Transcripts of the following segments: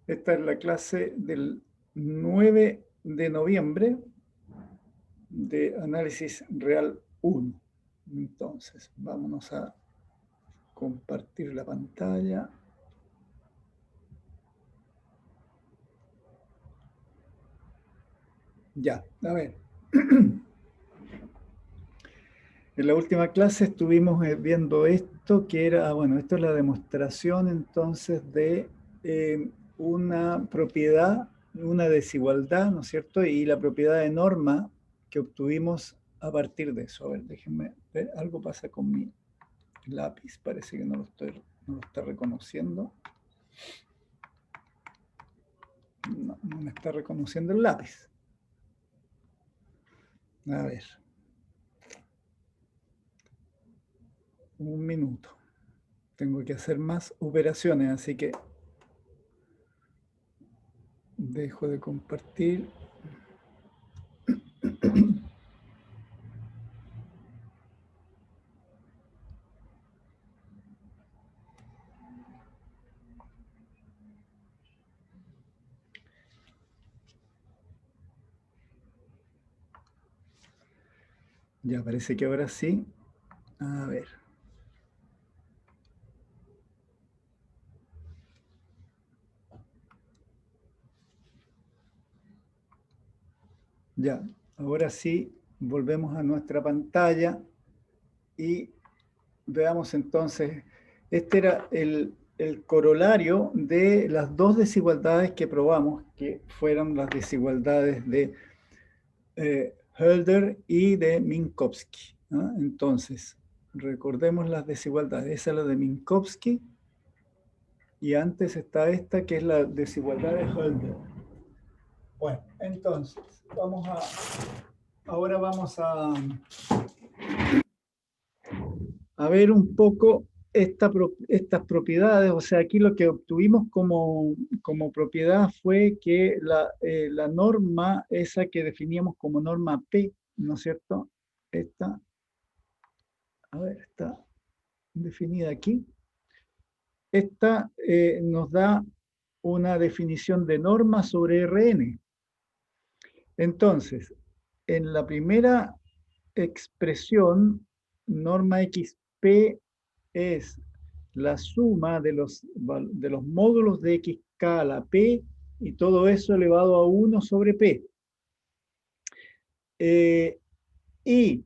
Esta es la clase del 9 de noviembre de análisis real 1. Entonces, vámonos a compartir la pantalla. Ya, a ver. En la última clase estuvimos viendo esto, que era, bueno, esto es la demostración entonces de una propiedad, una desigualdad, ¿no es cierto? Y la propiedad de norma que obtuvimos a partir de eso. A ver, déjenme ver, algo pasa con mi lápiz, parece que no lo está reconociendo. No, no me está reconociendo el lápiz. A ver. Un minuto. Tengo que hacer más operaciones, así que dejo de compartir. Ya parece que ahora sí. A ver. Ya, ahora sí, volvemos a nuestra pantalla y veamos entonces, este era el corolario de las dos desigualdades que probamos, que fueron las desigualdades de Hölder y de Minkowski, ¿no? Entonces, recordemos las desigualdades. Esa es la de Minkowski y antes está esta que es la desigualdad de Hölder. Bueno, entonces, ahora vamos a ver un poco estas propiedades. O sea, aquí lo que obtuvimos como propiedad fue que la norma, esa que definíamos como norma P, ¿no es cierto? Esta, a ver, está definida aquí. Esta nos da una definición de norma sobre Rn. Entonces, en la primera expresión, norma XP es la suma de los módulos de xk a la p y todo eso elevado a 1 sobre p. Y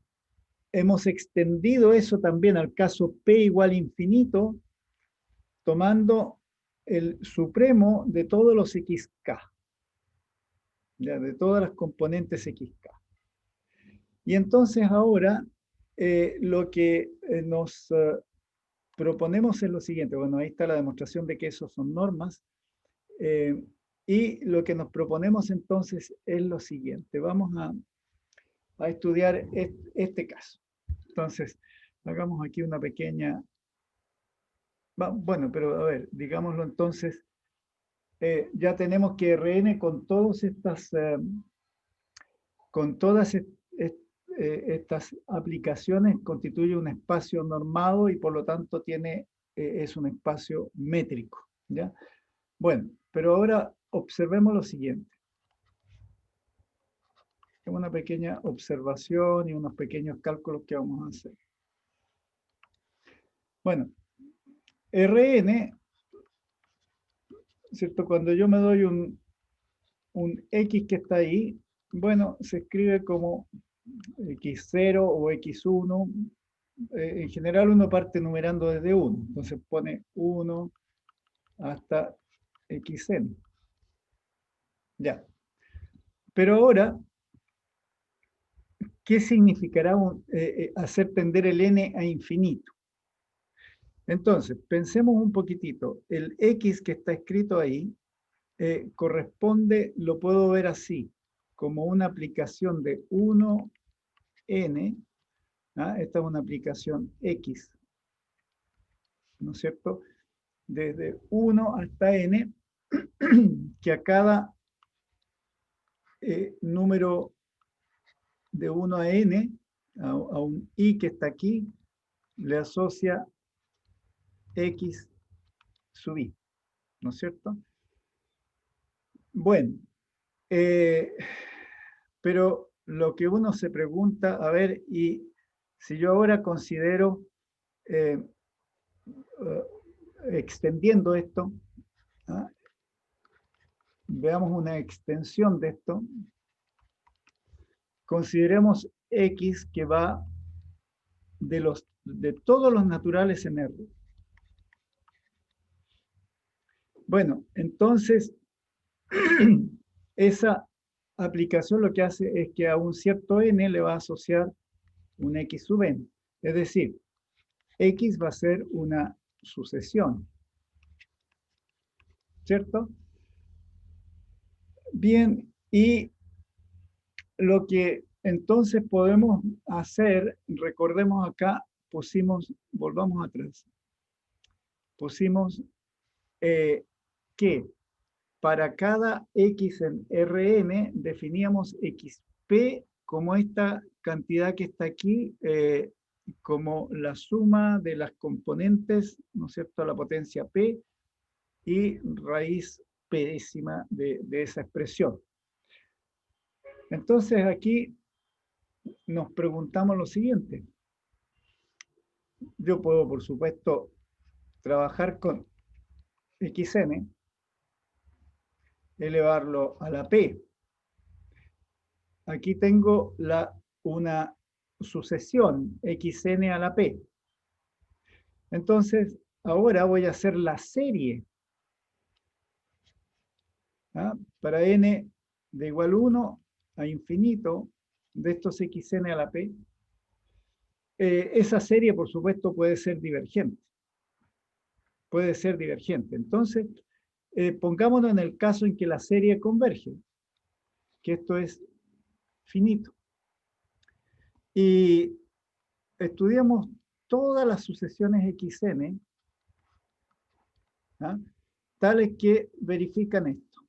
hemos extendido eso también al caso p igual infinito, tomando el supremo de todos los xk, ya, de todas las componentes xk. Y entonces ahora lo que nos proponemos es lo siguiente. Bueno, ahí está la demostración de que esos son normas. Y lo que nos proponemos entonces es lo siguiente. Vamos a estudiar este caso. Entonces, hagamos aquí una pequeña... Bueno, pero a ver, digámoslo entonces, ya tenemos que Rn con todas estas aplicaciones constituye un espacio normado y por lo tanto es un espacio métrico, ¿ya? Bueno, pero ahora observemos lo siguiente. Una pequeña observación y unos pequeños cálculos que vamos a hacer. Bueno, Rn, ¿cierto? Cuando yo me doy un X que está ahí, bueno, se escribe como X0 o X1. En general uno parte numerando desde 1, entonces pone 1 hasta Xn. Ya. Pero ahora, ¿qué significará hacer tender el n a infinito? Entonces, pensemos un poquitito. El X que está escrito ahí corresponde, lo puedo ver así, como una aplicación de 1n. Esta es una aplicación X, ¿no es cierto? Desde 1 hasta n, que a cada número de 1 a n, a un i que está aquí, le asocia x sub i, ¿no es cierto? Bueno, pero lo que uno se pregunta, a ver, y si yo ahora considero, eh, extendiendo esto, ¿ah? Veamos una extensión de esto, consideremos X que va de todos los naturales en R. Bueno, entonces, esa aplicación lo que hace es que a un cierto n le va a asociar un x sub n. Es decir, x va a ser una sucesión, ¿cierto? Bien, y lo que entonces podemos hacer, recordemos acá, volvamos atrás, pusimos que para cada x en Rn definíamos xp como esta cantidad que está aquí, como la suma de las componentes, ¿no es cierto?, a la potencia p y raíz p décima de esa expresión. Entonces aquí nos preguntamos lo siguiente. Yo puedo, por supuesto, trabajar con xn, elevarlo a la p. Aquí tengo una sucesión xn a la p. Entonces, ahora voy a hacer la serie, ¿ah? Para n de igual 1 a infinito de estos xn a la p. Esa serie, por supuesto, puede ser divergente. Puede ser divergente. Entonces, pongámonos en el caso en que la serie converge, que esto es finito. Y estudiamos todas las sucesiones xn, ¿ah?, tales que verifican esto.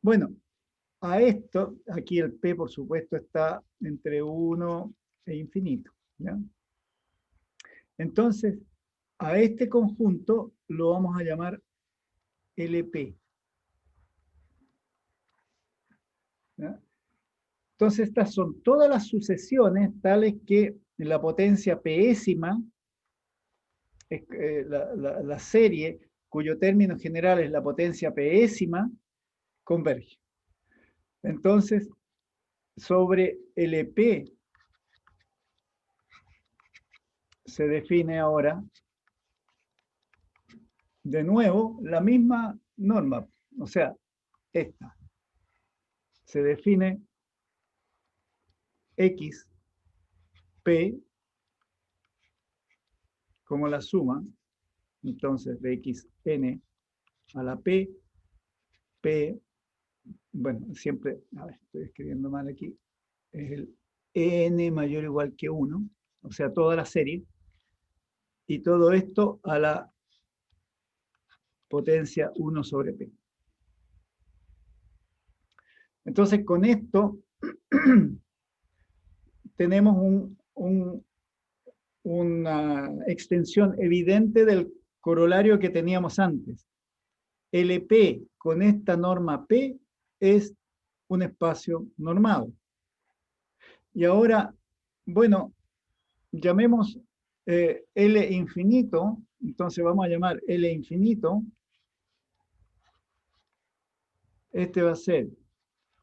Bueno, a esto, aquí el p, por supuesto, está entre 1 e infinito, ¿ya? Entonces, a este conjunto lo vamos a llamar LP, ¿ya? Entonces, estas son todas las sucesiones tales que la potencia pésima, la serie cuyo término general es la potencia pésima, converge. Entonces, sobre LP se define ahora de nuevo la misma norma, o sea, esta. Se define x p como la suma, entonces, de xn a la p, bueno, siempre, a ver, estoy escribiendo mal aquí, es el n mayor o igual que 1, o sea, toda la serie, y todo esto a la potencia 1 sobre p. Entonces, con esto tenemos una extensión evidente del corolario que teníamos antes. LP con esta norma P es un espacio normado. Y ahora, bueno, llamemos L infinito, entonces vamos a llamar L infinito. Este va a ser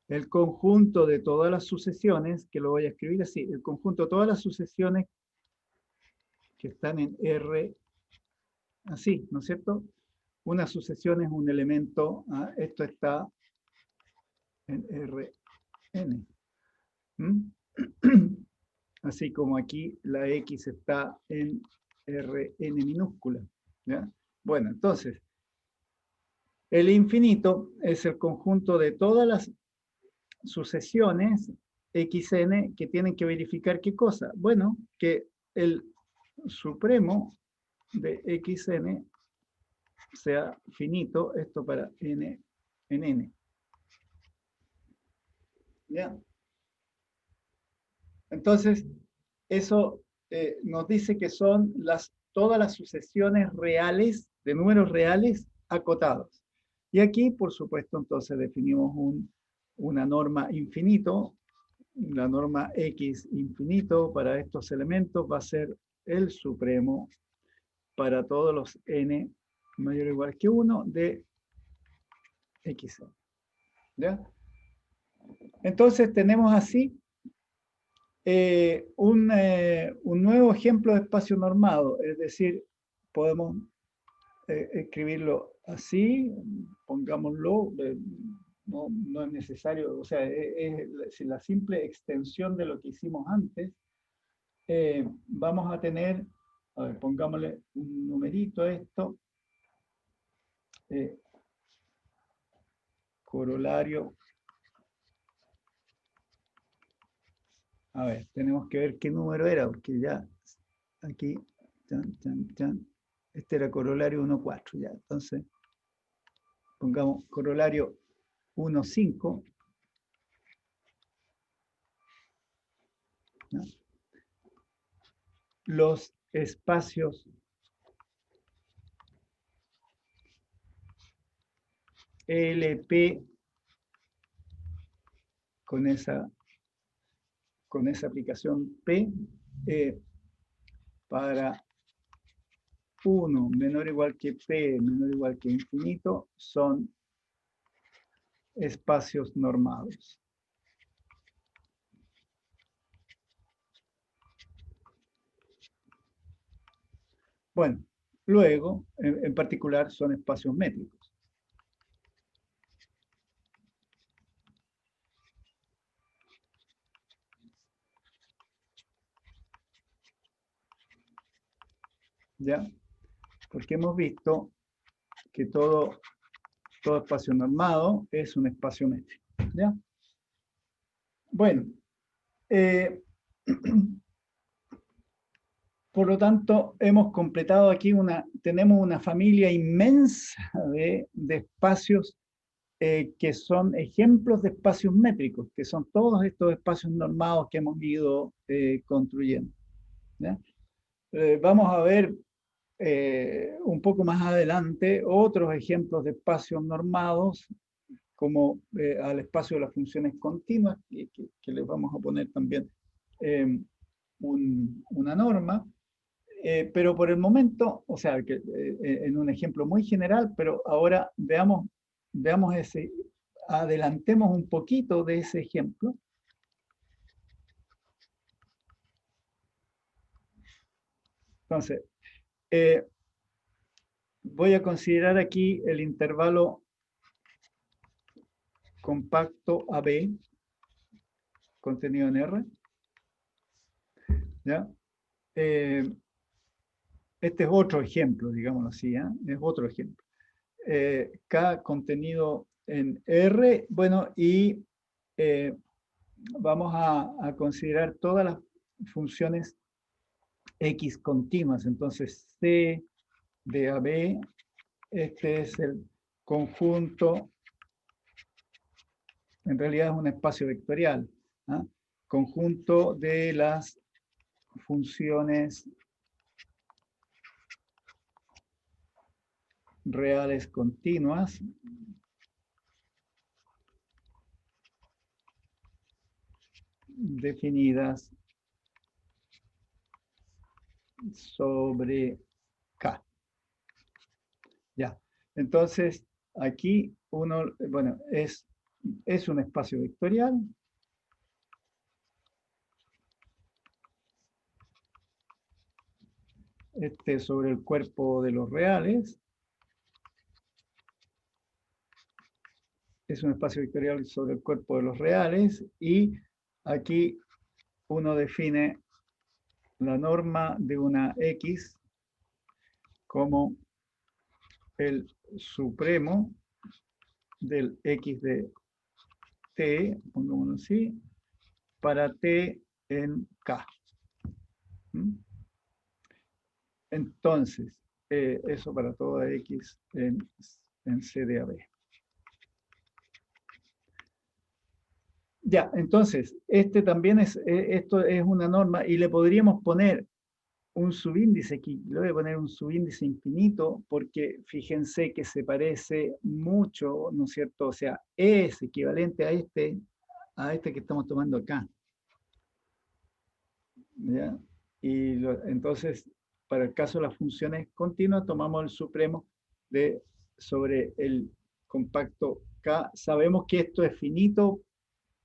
el conjunto de todas las sucesiones, que lo voy a escribir así, el conjunto de todas las sucesiones que están en R, así, ¿no es cierto? Una sucesión es un elemento, esto está en Rn. Así como aquí la X está en Rn minúscula, ¿ya? Bueno, entonces, el infinito es el conjunto de todas las sucesiones xn que tienen que verificar ¿qué cosa? Bueno, que el supremo de xn sea finito, esto para n en n. ¿Ya? Entonces, eso nos dice que son todas las sucesiones reales, de números reales acotados. Y aquí, por supuesto, entonces definimos una norma infinito. La norma X infinito para estos elementos va a ser el supremo para todos los n mayor o igual que 1 de X. ¿Ya? Entonces tenemos así un nuevo ejemplo de espacio normado, es decir, podemos escribirlo así, pongámoslo, no es necesario, o sea, es la simple extensión de lo que hicimos antes. Vamos a tener, a ver, pongámosle un numerito a esto, corolario. A ver, tenemos que ver qué número era, porque ya aquí, este era corolario 1,4, ya, entonces pongamos corolario 1,5, ¿no? Los espacios LP con esa aplicación P para 1 menor o igual que P menor o igual que infinito son espacios normados. Bueno, luego, en particular, son espacios métricos. ¿Ya? Porque hemos visto que todo espacio normado es un espacio métrico. ¿Ya? Bueno, por lo tanto, hemos completado aquí tenemos una familia inmensa de espacios que son ejemplos de espacios métricos, que son todos estos espacios normados que hemos ido construyendo. ¿Ya? Vamos a ver un poco más adelante otros ejemplos de espacios normados, como al espacio de las funciones continuas, que les vamos a poner también una norma. Pero por el momento, o sea, que, en un ejemplo muy general, pero ahora veamos adelantemos un poquito de ese ejemplo. Entonces, voy a considerar aquí el intervalo compacto AB, contenido en R. ¿Ya? Este es otro ejemplo, digámoslo así, ¿eh? Es otro ejemplo. K contenido en R, bueno, y vamos a considerar todas las funciones X continuas. Entonces, C de AB, este es el conjunto, en realidad es un espacio vectorial, ¿ah? Conjunto de las funciones reales continuas definidas sobre K. Ya, entonces aquí uno, bueno, es un espacio vectorial. Este sobre el cuerpo de los reales. Es un espacio vectorial sobre el cuerpo de los reales. Y aquí uno define la norma de una X como el supremo del X de T, pongámoslo así, para T en K. Entonces, eso para toda X en C de AB. Ya, entonces, este también esto es una norma y le podríamos poner un subíndice aquí, le voy a poner un subíndice infinito porque fíjense que se parece mucho, ¿no es cierto? O sea, es equivalente a este que estamos tomando acá, ¿ya? Entonces, para el caso de las funciones continuas, tomamos el supremo sobre el compacto K. Sabemos que esto es finito.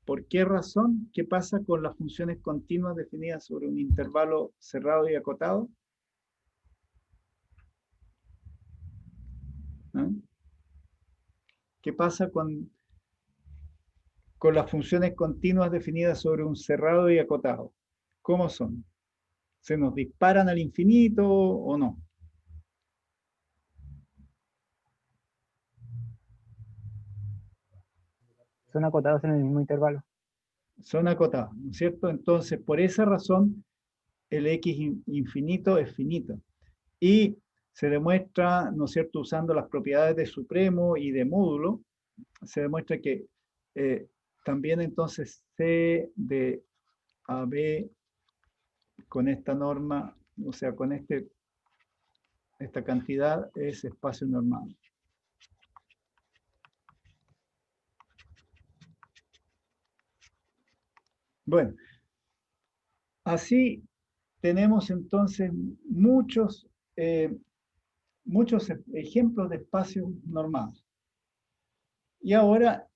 ¿Por qué razón? ¿Qué pasa con las funciones continuas definidas sobre un intervalo cerrado y acotado? ¿Ah? ¿Qué pasa con las funciones continuas definidas sobre un cerrado y acotado? ¿Cómo son? ¿Se nos disparan al infinito o no? Son acotados en el mismo intervalo. Son acotados, ¿no es cierto? Entonces, por esa razón, el x infinito es finito. Y se demuestra, ¿no es cierto?, usando las propiedades de supremo y de módulo, se demuestra que también entonces C de AB con esta norma, o sea, con esta cantidad es espacio normal. Bueno, así tenemos entonces eh, muchos ejemplos de espacios normales. Y ahora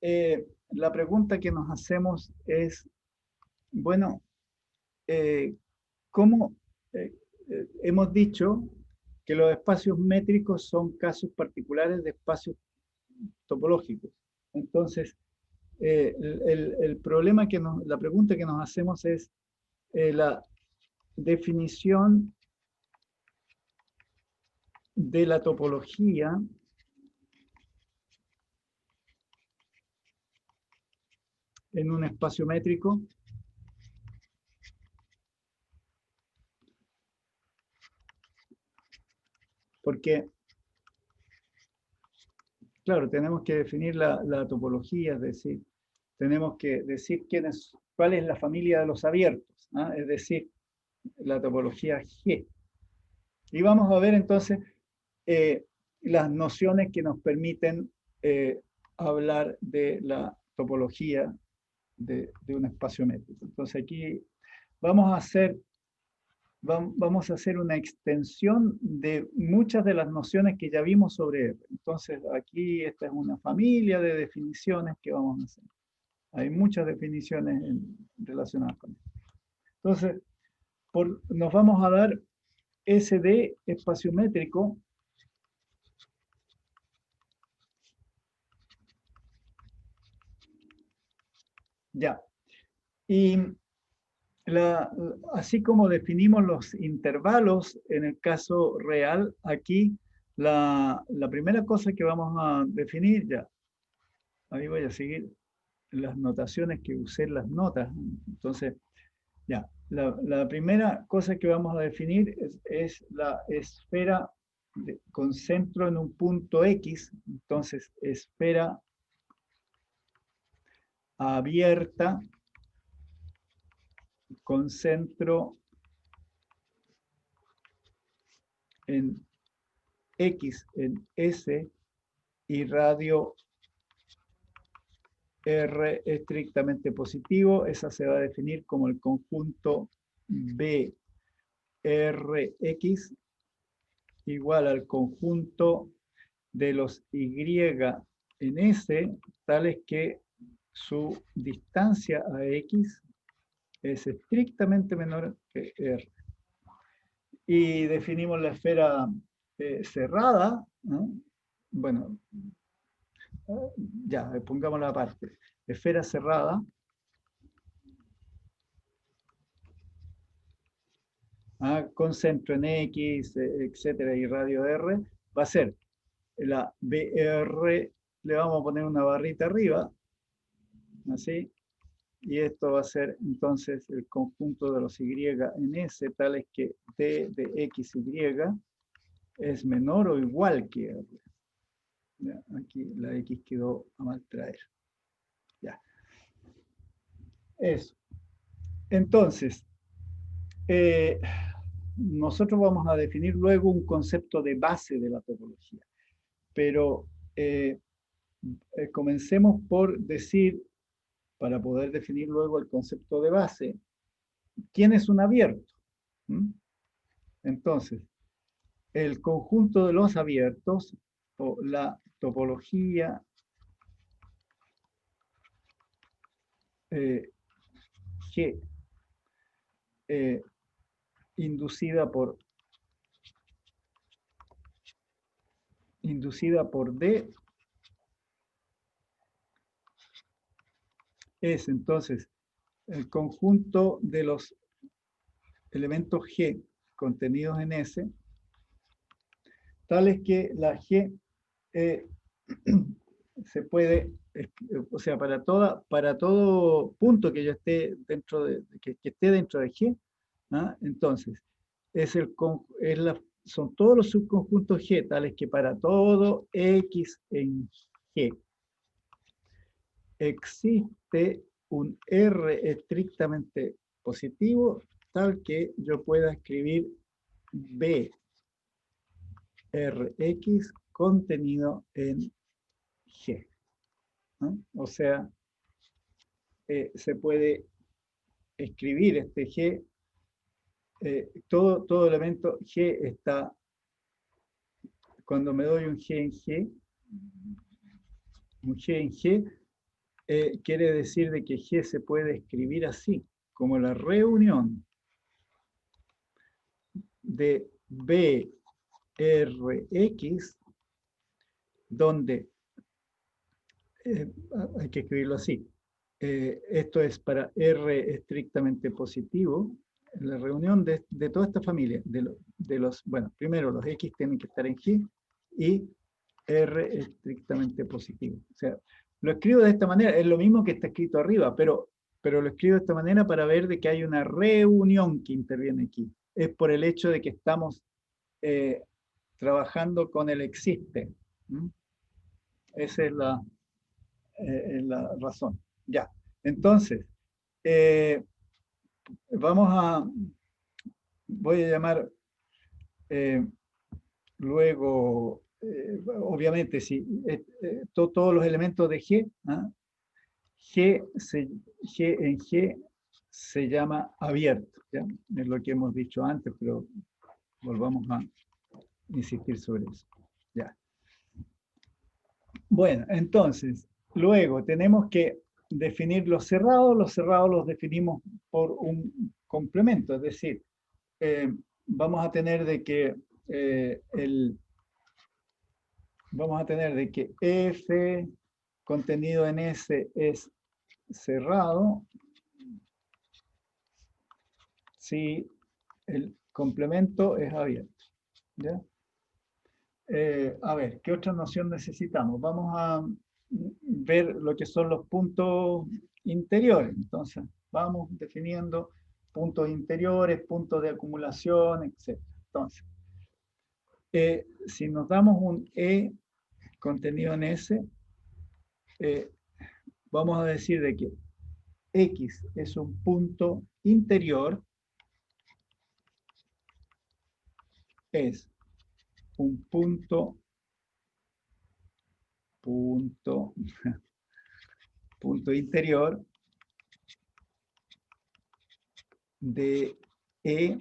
la pregunta que nos hacemos es, bueno, eh, ¿cómo hemos dicho que los espacios métricos son casos particulares de espacios topológicos? Entonces, el problema la pregunta que nos hacemos es la definición de la topología en un espacio métrico, porque, claro, tenemos que definir la topología, es decir, tenemos que decir cuál es la familia de los abiertos, ¿ah? Es decir, la topología G. Y vamos a ver entonces eh, las nociones que nos permiten hablar de la topología de un espacio métrico. Entonces aquí vamos a hacer, vamos a hacer una extensión de muchas de las nociones que ya vimos sobre R. Entonces aquí esta es una familia de definiciones que vamos a hacer. Hay muchas definiciones relacionadas con esto. Entonces, nos vamos a dar SD espaciométrico. Ya. Y así como definimos los intervalos en el caso real, aquí la primera cosa que vamos a definir, ya, ahí voy a seguir las notaciones que usé en las notas. Entonces, ya, la primera cosa que vamos a definir es la esfera con centro en un punto X. Entonces, esfera abierta con centro en X, en S, y radio R estrictamente positivo. Esa se va a definir como el conjunto BRX igual al conjunto de los Y en S, tales que su distancia a X es estrictamente menor que R. Y definimos la esfera cerrada, ¿no? Bueno, ya, pongámosla aparte. Esfera cerrada, con centro en X, etcétera, y radio R, va a ser la BR, le vamos a poner una barrita arriba, así, y esto va a ser entonces el conjunto de los Y en S, tales que D de XY es menor o igual que R. Ya, aquí la X quedó a mal traer. Ya. Eso. Entonces, eh, nosotros vamos a definir luego un concepto de base de la topología, pero comencemos por decir, para poder definir luego el concepto de base, ¿quién es un abierto? ¿Mm? Entonces, el conjunto de los abiertos o la topología G inducida por D es entonces el conjunto de los elementos G contenidos en S, tales que la G se puede, o sea, para todo punto que yo esté dentro que esté dentro de G, ¿ah? Entonces, son todos los subconjuntos G, tales que para todo X en G existe un R estrictamente positivo, tal que yo pueda escribir B Rx contenido en G, ¿no? O sea, se puede escribir este G, todo elemento G está, cuando me doy un G en G, quiere decir de que G se puede escribir así, como la reunión de BRX, donde hay que escribirlo así. Esto es para R estrictamente positivo, la reunión de toda esta familia, bueno, primero los X tienen que estar en G y R estrictamente positivo. O sea, lo escribo de esta manera, es lo mismo que está escrito arriba, pero lo escribo de esta manera para ver de que hay una reunión que interviene aquí. Es por el hecho de que estamos trabajando con el existe. ¿Mm? Esa es la razón. Ya, entonces, voy a llamar luego, obviamente, si todos los elementos de G, ¿ah? G en G se llama abierto, ¿ya? Es lo que hemos dicho antes, pero volvamos a insistir sobre eso. Ya. Bueno, entonces, luego tenemos que definir los cerrados los definimos por un complemento, es decir, vamos a tener de que F contenido en S es cerrado si el complemento es abierto. ¿Ya? A ver, ¿qué otra noción necesitamos? Vamos a ver lo que son los puntos interiores. Entonces, vamos definiendo puntos interiores, puntos de acumulación, etc. Entonces, si nos damos un E contenido en S, vamos a decir de que X es un punto interior, es un punto interior de E.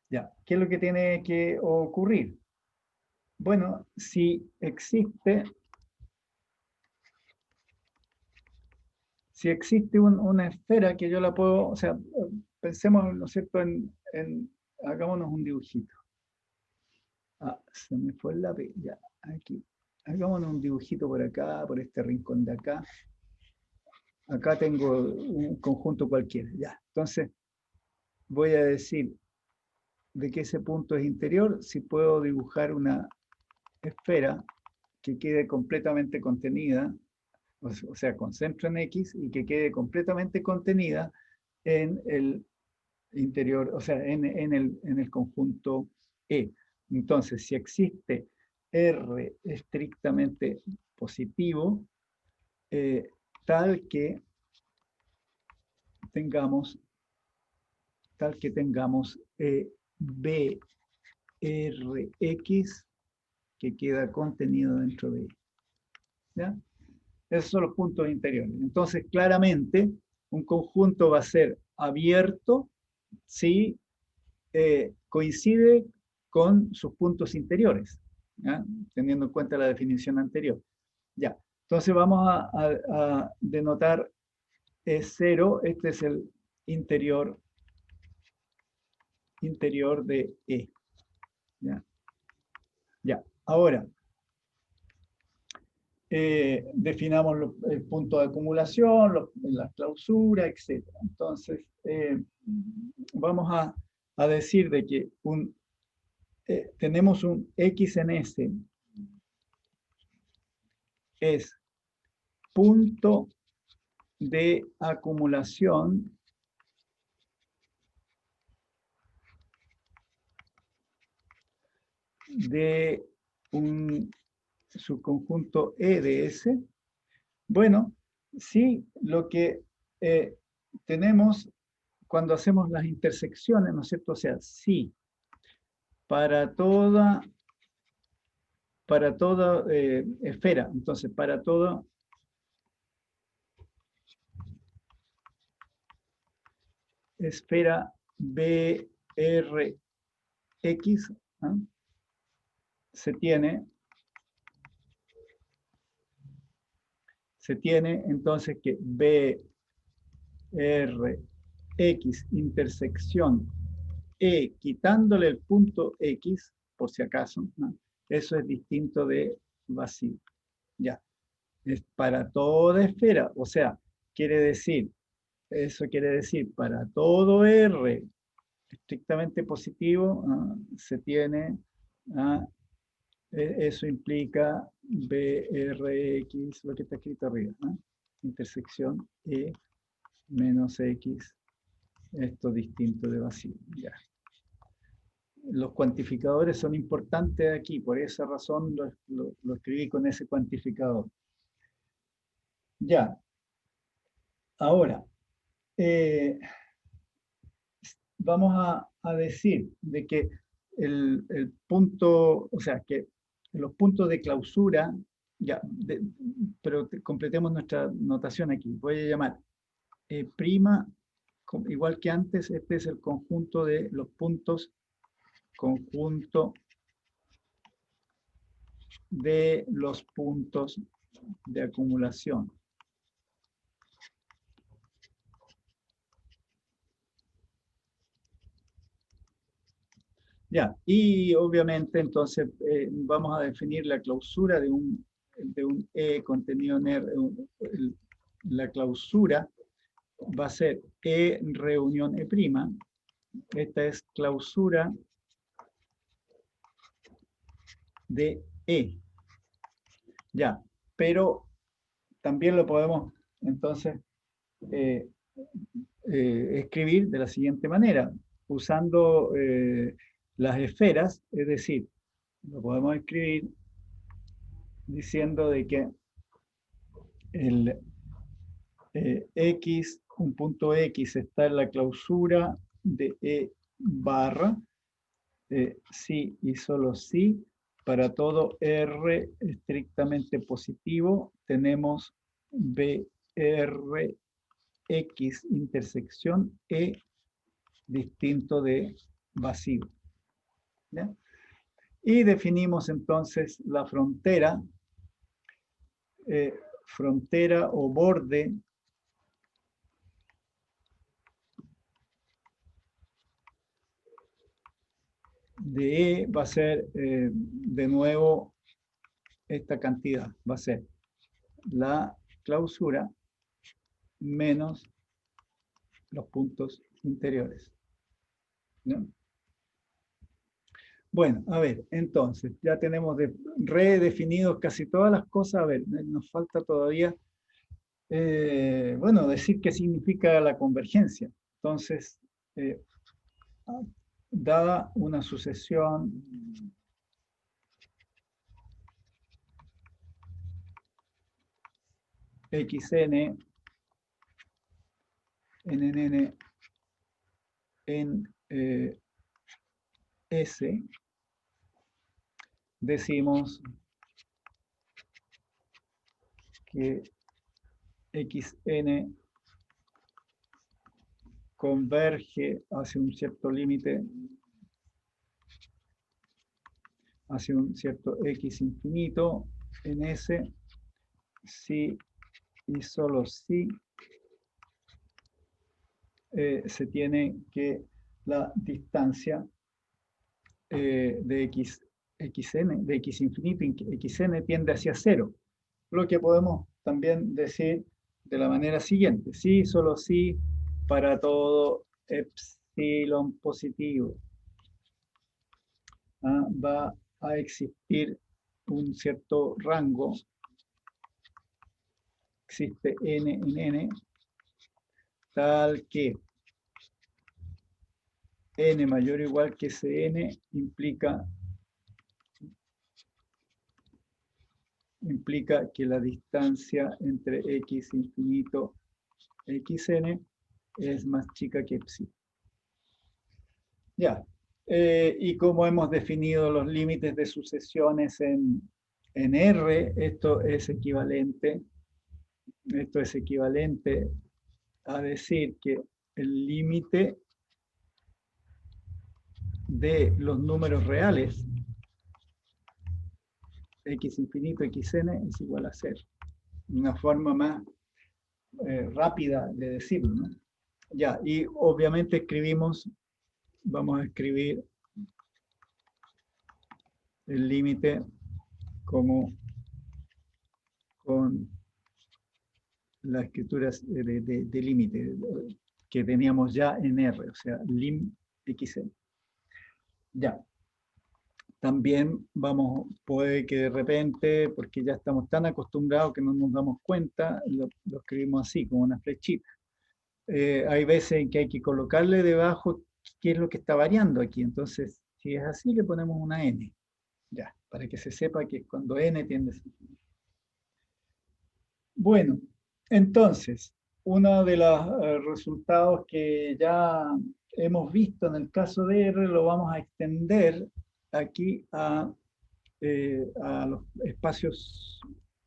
Ya, ¿qué es lo que tiene que ocurrir? Bueno, si existe una esfera que yo la puedo, o sea, pensemos, ¿no es cierto?, hagámonos un dibujito. Ah, se me fue el lápiz, ya, aquí. Hagámonos un dibujito por acá, por este rincón de acá. Acá tengo un conjunto cualquiera, ya. Entonces, voy a decir de que ese punto es interior si puedo dibujar una esfera que quede completamente contenida, o sea, con centro en X y que quede completamente contenida en el interior, o sea, en el conjunto E. Entonces, si existe R estrictamente positivo, tal que tengamos BRX que queda contenido dentro de I. ¿Ya? Esos son los puntos interiores. Entonces, claramente, un conjunto va a ser abierto si coincide con sus puntos interiores, ¿ya? Teniendo en cuenta la definición anterior. Ya, entonces vamos a denotar E0, este es el interior de E. ¿Ya? Ya, ahora definamos el punto de acumulación, la clausura, etc. Entonces, vamos a decir de que tenemos un X en S es punto de acumulación de un subconjunto E de S. Bueno, sí, lo que tenemos cuando hacemos las intersecciones, ¿no es cierto? O sea, sí, para toda esfera, entonces para toda esfera BRX, ¿no? se tiene entonces que BRX intersección E quitándole el punto X, por si acaso, ¿no? Eso es distinto de vacío. Ya, es para toda esfera, o sea, eso quiere decir para todo R estrictamente positivo, se tiene, eso implica BRX, lo que está escrito arriba, intersección E menos X, esto distinto de vacío. Ya. Los cuantificadores son importantes aquí, por esa razón lo escribí con ese cuantificador. Ya, ahora, vamos a decir de que el punto, o sea, que los puntos de clausura, ya, pero completemos nuestra notación aquí. Voy a llamar prima, igual que antes, este es el conjunto de los puntos, conjunto de los puntos de acumulación. Ya, y obviamente entonces vamos a definir la clausura de un E contenido en R. La clausura va a ser E reunión E'. Esta es clausura de E. Ya, pero también lo podemos entonces escribir de la siguiente manera, usando las esferas, es decir, lo podemos escribir diciendo de que el X, un punto X está en la clausura de E barra, sí y solo sí, para todo R estrictamente positivo, tenemos BRX intersección E distinto de vacío. ¿Ya? Y definimos entonces la frontera, frontera o borde de E va a ser de nuevo esta cantidad, va a ser la clausura menos los puntos interiores. ¿No? Bueno, a ver, entonces, ya tenemos redefinidos casi todas las cosas. A ver, nos falta todavía, bueno, decir qué significa la convergencia. Entonces, dada una sucesión xn, nnn, en S, decimos que xn converge hacia un cierto límite, hacia un cierto x infinito en S, si y solo si se tiene que la distancia de xn, de x infinito, xn tiende hacia cero. Lo que podemos también decir de la manera siguiente: sí, solo sí, para todo epsilon positivo, va a existir un cierto rango, existe n en n, tal que n mayor o igual que Cn implica que la distancia entre x infinito xn es más chica que epsilon. Ya, y como hemos definido los límites de sucesiones en R, esto es equivalente a decir que el límite de los números reales, x infinito xn es igual a 0. Una forma más rápida de decirlo, ¿no? Ya, y obviamente vamos a escribir el límite como con las escrituras de límite que teníamos ya en R, o sea, lim xn. Ya. También puede que de repente, porque ya estamos tan acostumbrados que no nos damos cuenta, lo escribimos así, como una flechita. Hay veces en que hay que colocarle debajo qué es lo que está variando aquí. Entonces, si es así, le ponemos una n. Ya, para que se sepa que cuando n tiende a ser. Bueno, entonces, uno de los resultados que ya hemos visto en el caso de R lo vamos a extender aquí a los espacios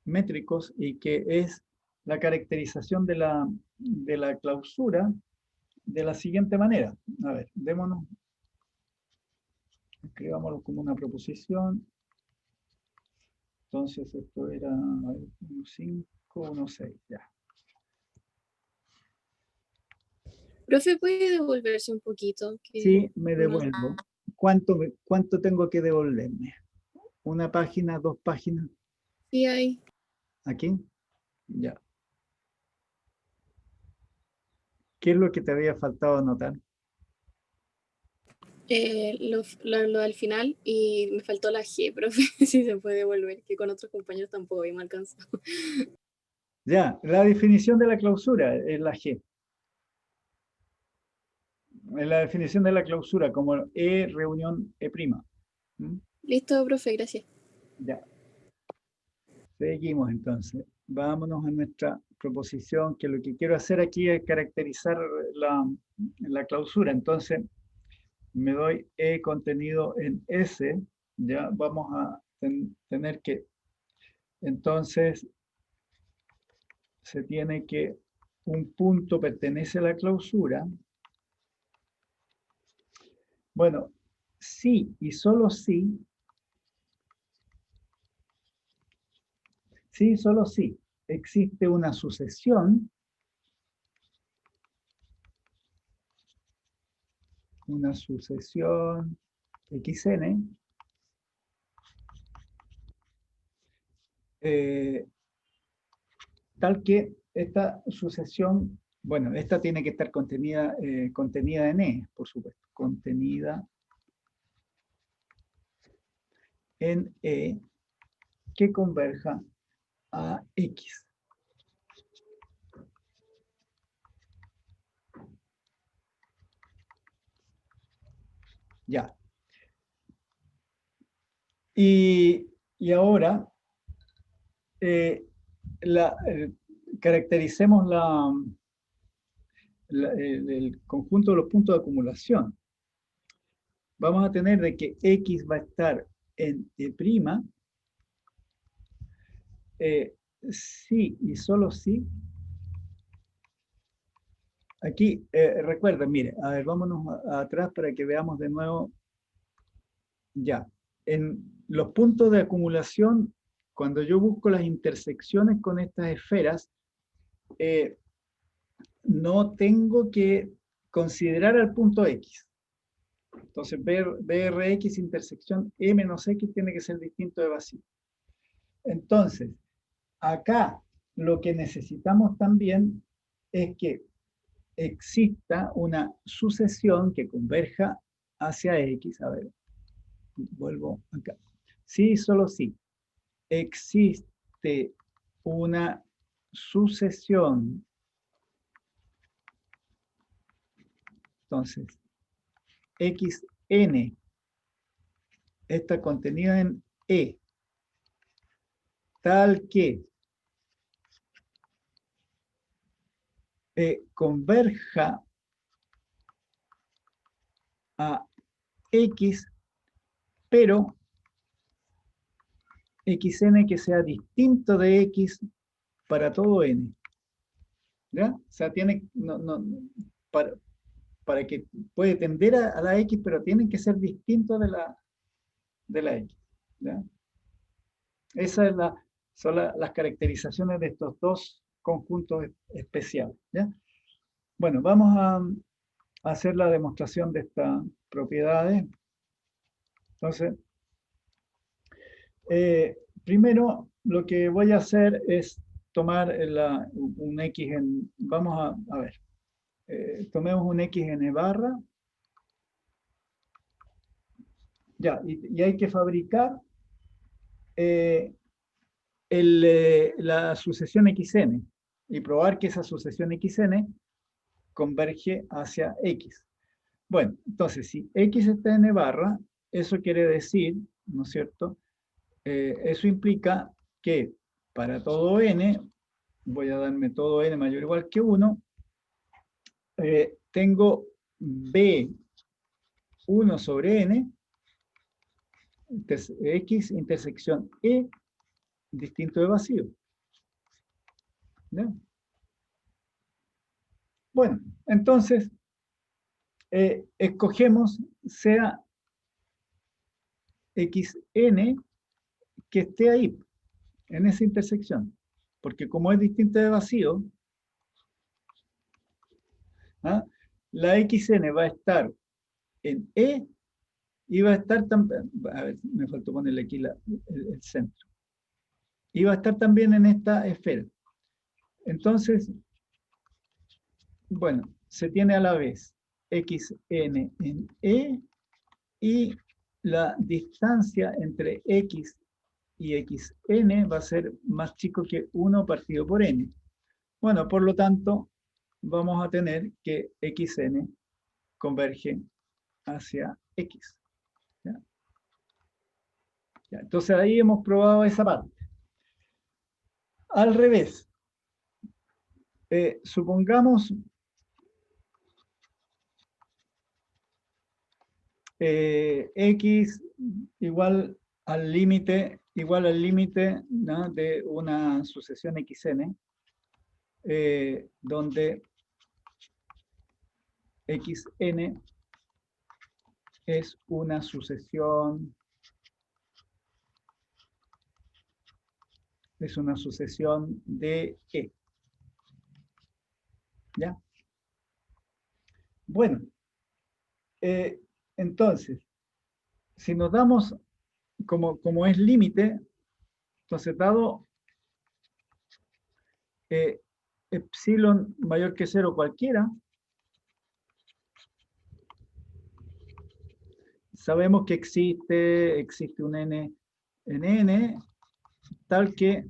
métricos, y que es la caracterización de la clausura de la siguiente manera. A ver, escribámoslo como una proposición. Entonces esto era 1,5, 1,6, ya. Profe, ¿puede devolverse un poquito? Sí, me devuelvo. ¿Cuánto tengo que devolverme? ¿Una página, 2 páginas? Sí, hay. ¿Aquí? Ya. ¿Qué es lo que te había faltado anotar? Lo del final, y me faltó la G, profe, si se puede devolver, que con otros compañeros tampoco me alcanzó. Ya, la definición de la clausura es la G. Es la definición de la clausura como E reunión E'. ¿Mm? Listo, profe, gracias. Ya. Seguimos entonces. Vámonos a nuestra proposición, que lo que quiero hacer aquí es caracterizar la clausura. Entonces, me doy E contenido en S. Ya vamos a tener que, entonces, se tiene que un punto pertenece a la clausura. Bueno, sí y solo sí, solo sí, existe una sucesión xn, tal que esta sucesión, bueno, esta tiene que estar contenida en E, por supuesto, contenida en E que converja a X. Ya. Y ahora caractericemos el conjunto de los puntos de acumulación. vamos a tener de que X va a estar en E', sí y solo sí. Aquí, recuerden, mire, a ver, vámonos atrás para que veamos de nuevo. Ya, en los puntos de acumulación, cuando yo busco las intersecciones con estas esferas, no tengo que considerar al punto X. Entonces, BRX intersección E menos X tiene que ser distinto de vacío. Entonces, acá lo que necesitamos también es que exista una sucesión que converja hacia X. A ver, vuelvo acá. Sí, solo sí. Existe una sucesión. Entonces, XN está contenida en E, tal que converja a X, pero XN que sea distinto de X para todo N. ¿Ya? O sea, tiene, para que puede tender a la X, pero tienen que ser distintos de la X. ¿Ya? Esas son las caracterizaciones de estos dos conjuntos especiales. ¿Ya? Bueno, vamos a hacer la demostración de estas propiedades. Entonces, primero lo que voy a hacer es tomar un X en, vamos a ver, tomemos un X en E barra. Ya, y hay que fabricar la sucesión XN y probar que esa sucesión XN converge hacia X. Bueno, entonces si X está en E barra, eso quiere decir, ¿no es cierto? Eso implica que para todo N, voy a darme todo N mayor o igual que 1, tengo B1 sobre N, X intersección E, distinto de vacío. ¿Ya? Bueno, entonces, escogemos sea XN que esté ahí, en esa intersección. Porque como es distinta de vacío, ¿ah? La XN va a estar en E y va a estar también, a ver, me faltó ponerle aquí el centro. Y va a estar también en esta esfera. Entonces, bueno, se tiene a la vez XN en E y la distancia entre X y XN va a ser más chico que 1 partido por N. Bueno, por lo tanto, vamos a tener que XN converge hacia X. ¿Ya? Ya, entonces ahí hemos probado esa parte. Al revés, supongamos X igual al límite ¿no? de una sucesión XN, donde XN es una sucesión de E. ¿Ya? Bueno, entonces, si nos damos como es límite, entonces dado epsilon mayor que 0 cualquiera, sabemos que existe un n en n, tal que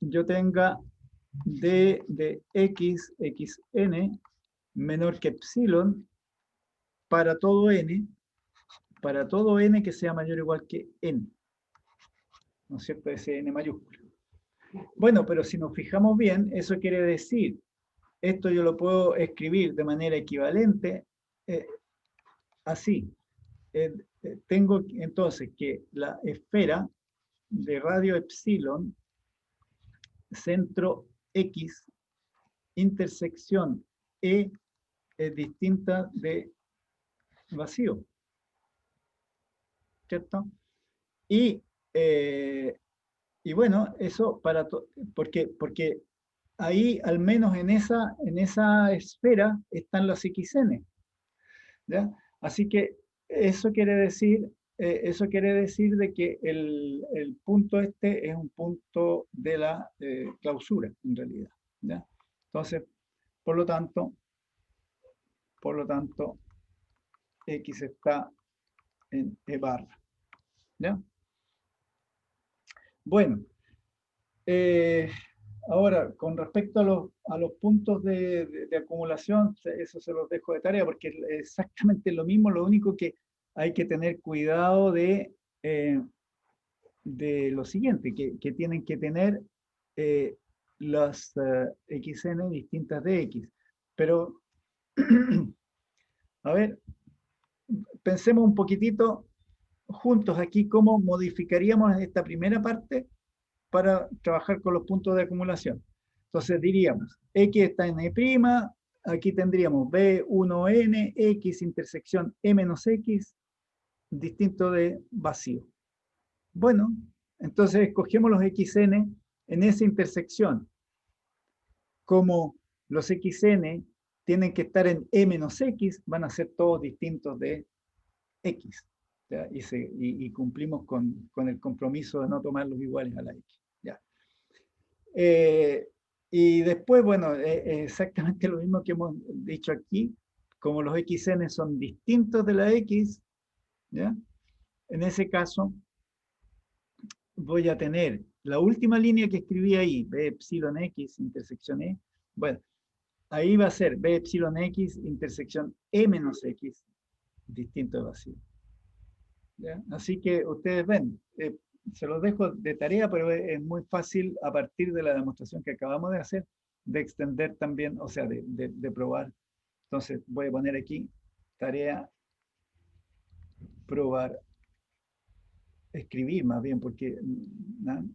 yo tenga d de x, xn, menor que epsilon para todo n que sea mayor o igual que n. ¿No es cierto? Ese n mayúsculo. Bueno, pero si nos fijamos bien, eso quiere decir, esto yo lo puedo escribir de manera equivalente, así. tengo entonces que la esfera de radio epsilon, centro X, intersección E, es distinta de vacío, ¿cierto? Y bueno, eso porque ahí, al menos en esa esfera, están los XN, ¿ya? Así que eso quiere decir de que el punto este es un punto de la clausura, en realidad, ¿ya? Entonces, por lo tanto, X está en E barra, ¿ya? Bueno, ahora, con respecto a los puntos de acumulación, eso se los dejo de tarea porque es exactamente lo mismo, lo único que hay que tener cuidado de lo siguiente, que tienen que tener las XN distintas de X. Pero, a ver, pensemos un poquitito juntos aquí cómo modificaríamos esta primera parte para trabajar con los puntos de acumulación. Entonces diríamos, X está en E', aquí tendríamos B1N, X intersección E menos X, distinto de vacío. Bueno, entonces escogemos los XN en esa intersección. Como los XN tienen que estar en E menos X, van a ser todos distintos de X. ¿Ya? Y cumplimos con el compromiso de no tomarlos iguales a la X. ¿Ya? Y después, bueno, exactamente lo mismo que hemos dicho aquí, como los XN son distintos de la X, ¿ya? En ese caso, voy a tener la última línea que escribí ahí, B epsilon X intersección E. Bueno, ahí va a ser B epsilon X intersección E menos X, distinto de vacío. ¿Ya? Así que ustedes ven, se los dejo de tarea, pero es muy fácil a partir de la demostración que acabamos de hacer, de extender también, o sea, de probar. Entonces voy a poner aquí, tarea, probar, escribir más bien, porque ¿no?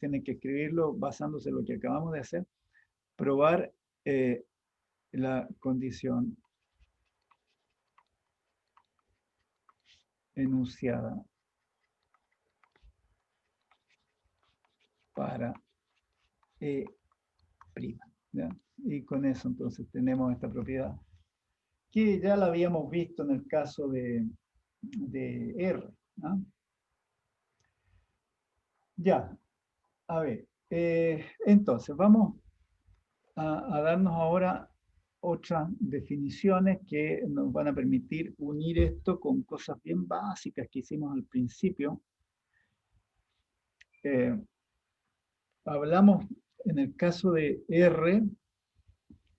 Tienen que escribirlo basándose en lo que acabamos de hacer, probar la condición enunciada para E', ¿ya? Y con eso entonces tenemos esta propiedad que ya la habíamos visto en el caso de R, ¿no? Ya, a ver, entonces vamos a darnos ahora otras definiciones que nos van a permitir unir esto con cosas bien básicas que hicimos al principio. Hablamos en el caso de R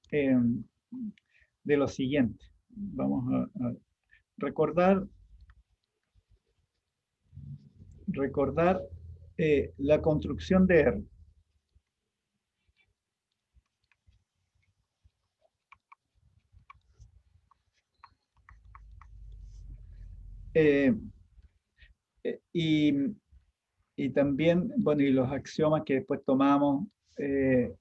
de lo siguiente. Vamos a recordar la construcción de R. Y también, bueno, y los axiomas que después tomamos, del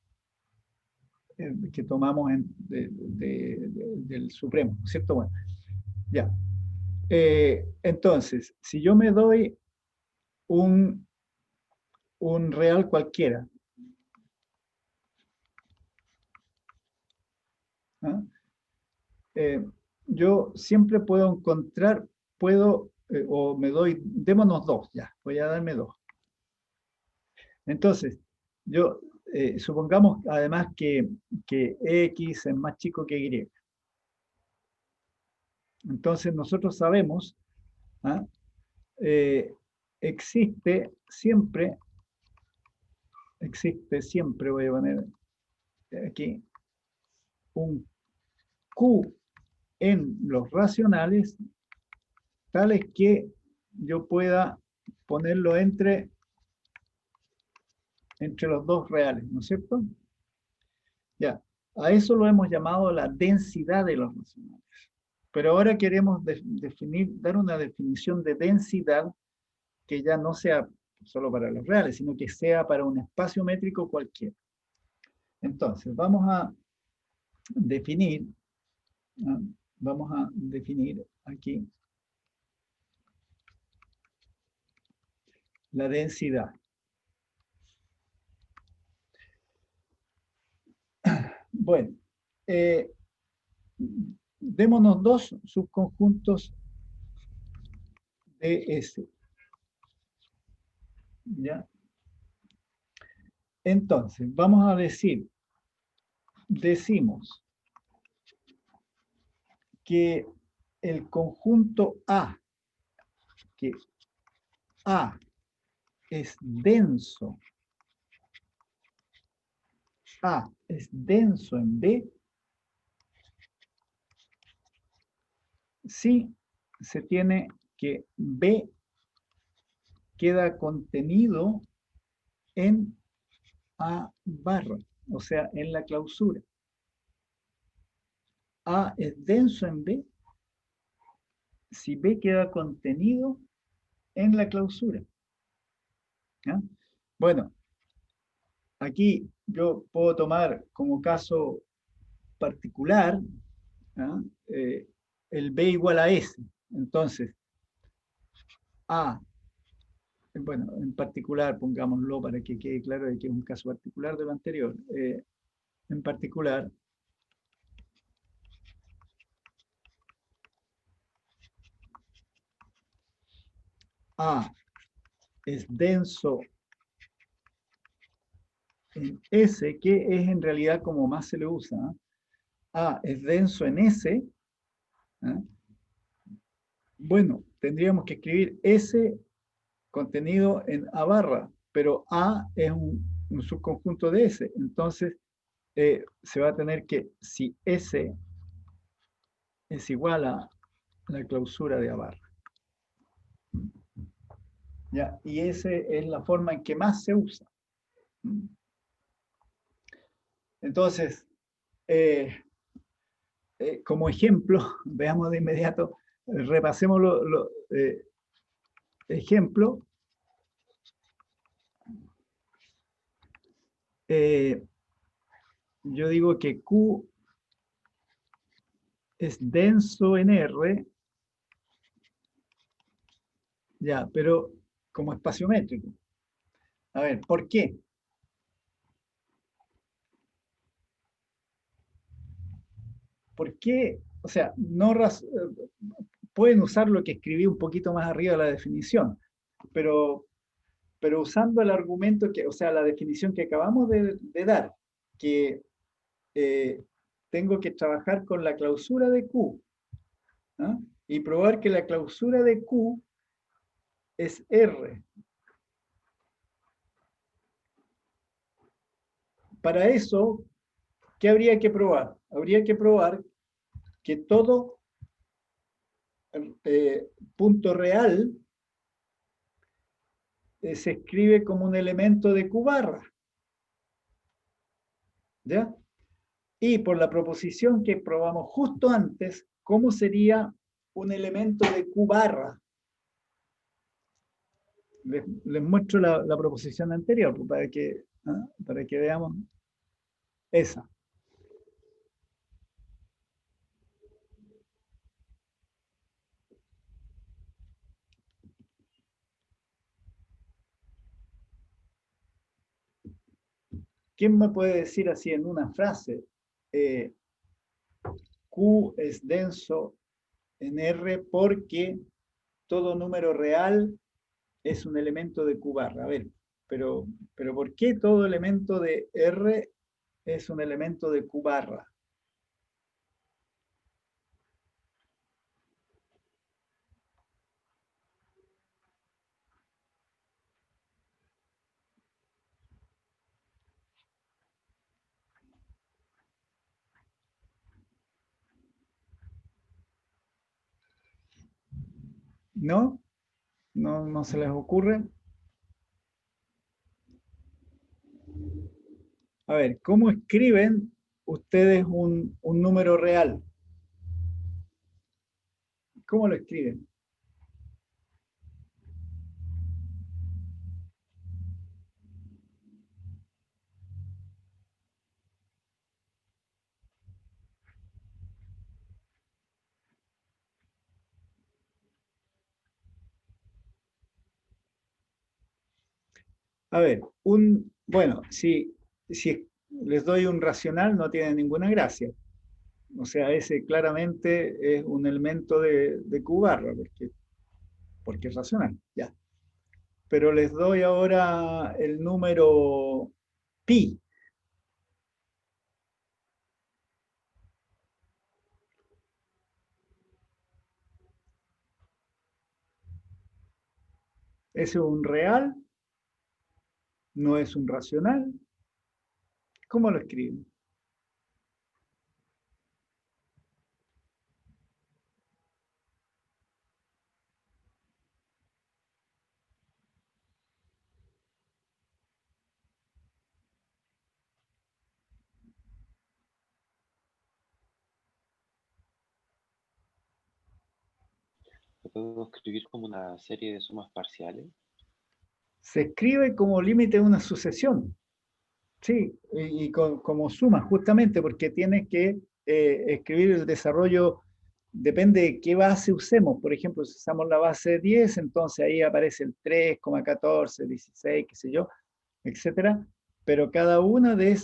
Supremo, ¿cierto? Bueno, ya. Entonces, si yo me doy un real cualquiera, ¿ah? Yo siempre puedo encontrar, o me doy, démonos dos, ya, voy a darme dos. Entonces, yo, supongamos además que X es más chico que Y. Entonces nosotros sabemos, ¿ah? Existe siempre, voy a poner aquí, un Q en los racionales, tales que yo pueda ponerlo entre los dos reales, ¿no es cierto? Ya, a eso lo hemos llamado la densidad de los racionales. Pero ahora queremos dar una definición de densidad que ya no sea solo para los reales, sino que sea para un espacio métrico cualquiera. Entonces, vamos a definir, ¿no? Vamos a definir aquí la densidad. Bueno, démonos dos subconjuntos de S. ¿Ya? Entonces, vamos a decimos que el conjunto A, que A es denso, A es denso en B, si se tiene que B queda contenido en A barra, o sea, en la clausura. A es denso en B si B queda contenido en la clausura. ¿Ya? Bueno, aquí yo puedo tomar como caso particular, ¿ya? El B igual a S. Entonces, A, bueno, en particular, pongámoslo para que quede claro de que es un caso particular de lo anterior. En particular, A es denso en S, que es en realidad como más se le usa. ¿Eh? A es denso en S. ¿Eh? Bueno, tendríamos que escribir S contenido en A barra, pero A es un subconjunto de S. Entonces, se va a tener que, si S es igual a la clausura de A barra. ¿Ya? Y esa es la forma en que más se usa. Entonces, como ejemplo, veamos de inmediato, repasemos los ejemplos. Yo digo que Q es denso en R, ya, pero como espacio métrico. A ver, ¿por qué? ¿Por qué? O sea, no pueden usar lo que escribí un poquito más arriba de la definición, pero usando el argumento que, o sea, la definición que acabamos de dar, que tengo que trabajar con la clausura de Q, ¿no? Y probar que la clausura de Q es R. Para eso, ¿qué habría que probar? Habría que probar que todo punto real se escribe como un elemento de Q barra. ¿Ya? Y por la proposición que probamos justo antes, ¿cómo sería un elemento de Q barra? Les muestro la proposición anterior para que veamos esa. ¿Quién me puede decir así en una frase? Q es denso en R porque todo número real es un elemento de Q barra. A ver, pero ¿por qué todo elemento de R es un elemento de Q barra? ¿No? ¿No se les ocurre? A ver, ¿cómo escriben ustedes un número real? ¿Cómo lo escriben? A ver, bueno, si les doy un racional no tiene ninguna gracia. O sea, ese claramente es un elemento de Q barra, porque es racional, ya. Pero les doy ahora el número pi. ¿Es un real? ¿No es un racional? ¿Cómo lo escriben? ¿Lo puedo escribir como una serie de sumas parciales? Se escribe como límite de una sucesión. Sí, como suma, justamente porque tienes que escribir el desarrollo, depende de qué base usemos. Por ejemplo, si usamos la base 10, entonces ahí aparece el 3,14, 16, qué sé yo, etcétera. Pero cada una de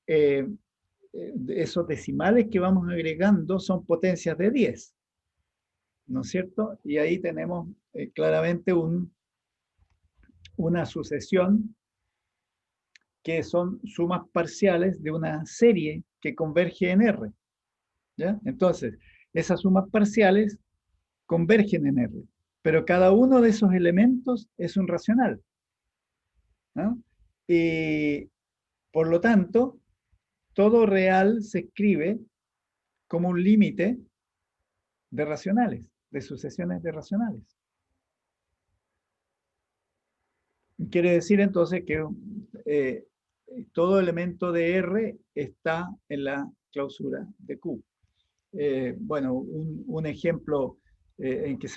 de esos decimales que vamos agregando son potencias de 10, ¿no es cierto? Y ahí tenemos claramente una sucesión que son sumas parciales de una serie que converge en R. ¿Ya? Entonces, esas sumas parciales convergen en R, pero cada uno de esos elementos es un racional. ¿No? Y por lo tanto, todo real se escribe como un límite de racionales, de sucesiones de racionales. Quiere decir entonces que eh, todo elemento de R está en la clausura de Q. Bueno, un ejemplo en que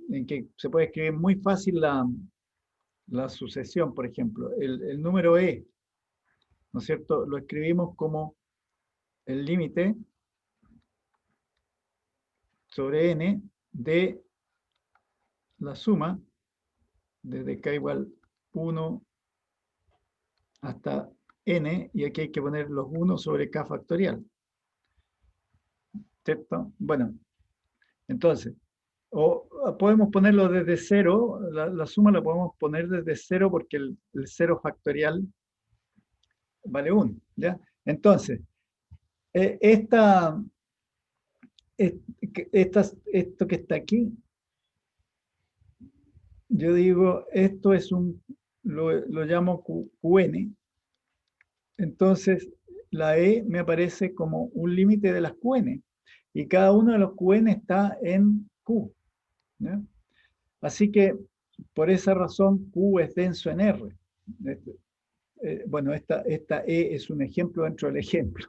en que se puede escribir muy fácil la sucesión, por ejemplo, el número E, ¿no es cierto? Lo escribimos como el límite sobre n de la suma desde k igual 1 hasta n, y aquí hay que poner los 1 sobre k factorial, ¿cierto? Bueno, entonces, o podemos ponerlo desde cero, la suma la podemos poner desde cero porque el 0 factorial vale 1, ¿ya? Entonces, esta, esto que está aquí, yo digo, esto es lo llamo QN, entonces la E me aparece como un límite de las QN, y cada uno de los QN está en Q, ¿ya? Así que por esa razón Q es denso en R. Bueno, esta E es un ejemplo dentro del ejemplo,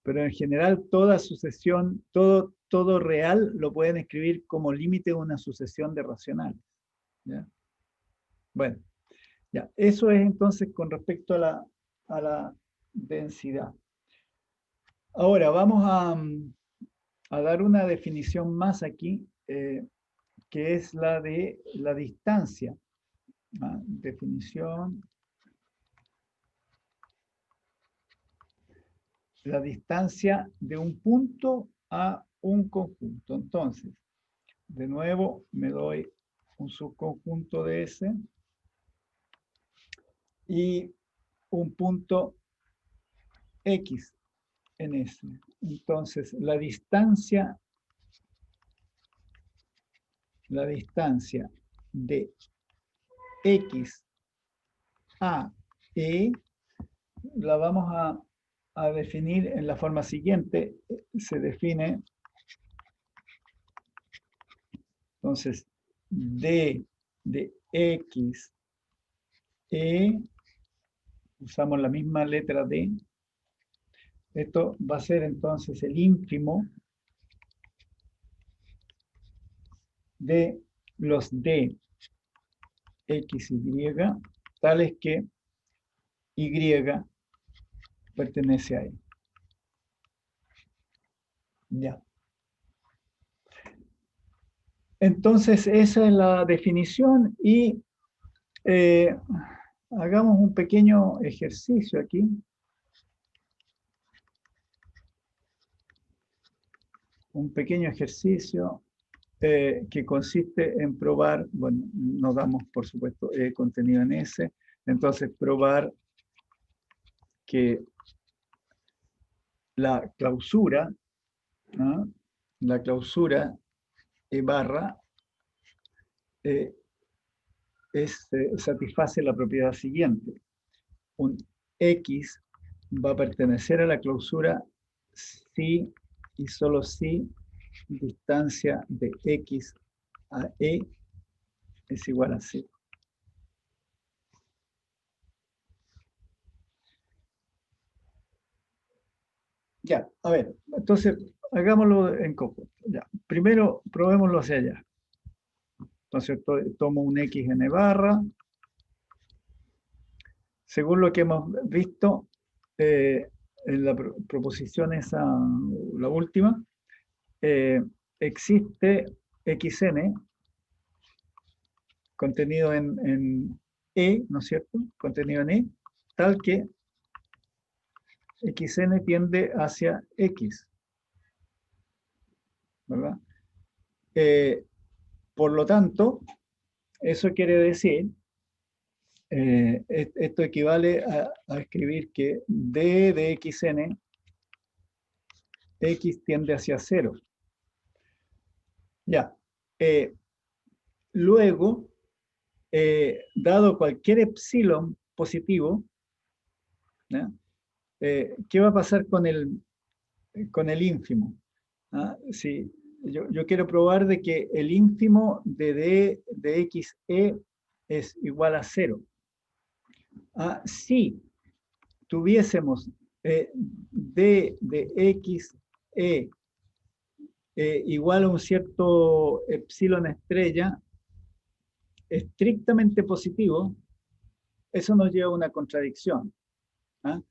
pero en general toda sucesión, todo real lo pueden escribir como límite de una sucesión de racionales. ¿Ya? Bueno, ya, eso es entonces con respecto a la densidad. Ahora vamos a dar una definición más aquí, que es la de la distancia. ¿Ah? Definición. La distancia de un punto a un conjunto. Entonces, de nuevo me doy un subconjunto de S y un punto X en S. Entonces, la distancia de X a E la vamos a definir en la forma siguiente. Se define, entonces, D de X, E, usamos la misma letra D. Esto va a ser entonces el ínfimo de los d x, y, tales que y pertenece a E. Ya. Entonces, esa es la definición y hagamos un pequeño ejercicio aquí. Un pequeño ejercicio que consiste en probar, bueno, nos damos, por supuesto, contenido en S, entonces probar que la clausura, ¿no? La clausura E barra satisface la propiedad siguiente. Un X va a pertenecer a la clausura si y solo si distancia de X a E es igual a 0. Ya, a ver, entonces hagámoslo en conjunto. Ya, primero probémoslo hacia allá. Entonces tomo un X en E barra. Según lo que hemos visto en la proposición esa, la última, existe XN contenido en E, ¿no es cierto? Contenido en E, tal que XN tiende hacia X, ¿verdad? Por lo tanto, eso quiere decir, esto equivale a escribir que D de XN, X tiende hacia 0. Ya. Luego, dado cualquier epsilon positivo, ¿ya? ¿Qué va a pasar con el ínfimo? ¿Ah? Si yo quiero probar de que el ínfimo de D de XE es igual a 0. Si tuviésemos D de XE igual a un cierto epsilon estrella estrictamente positivo, eso nos lleva a una contradicción. ¿Ah?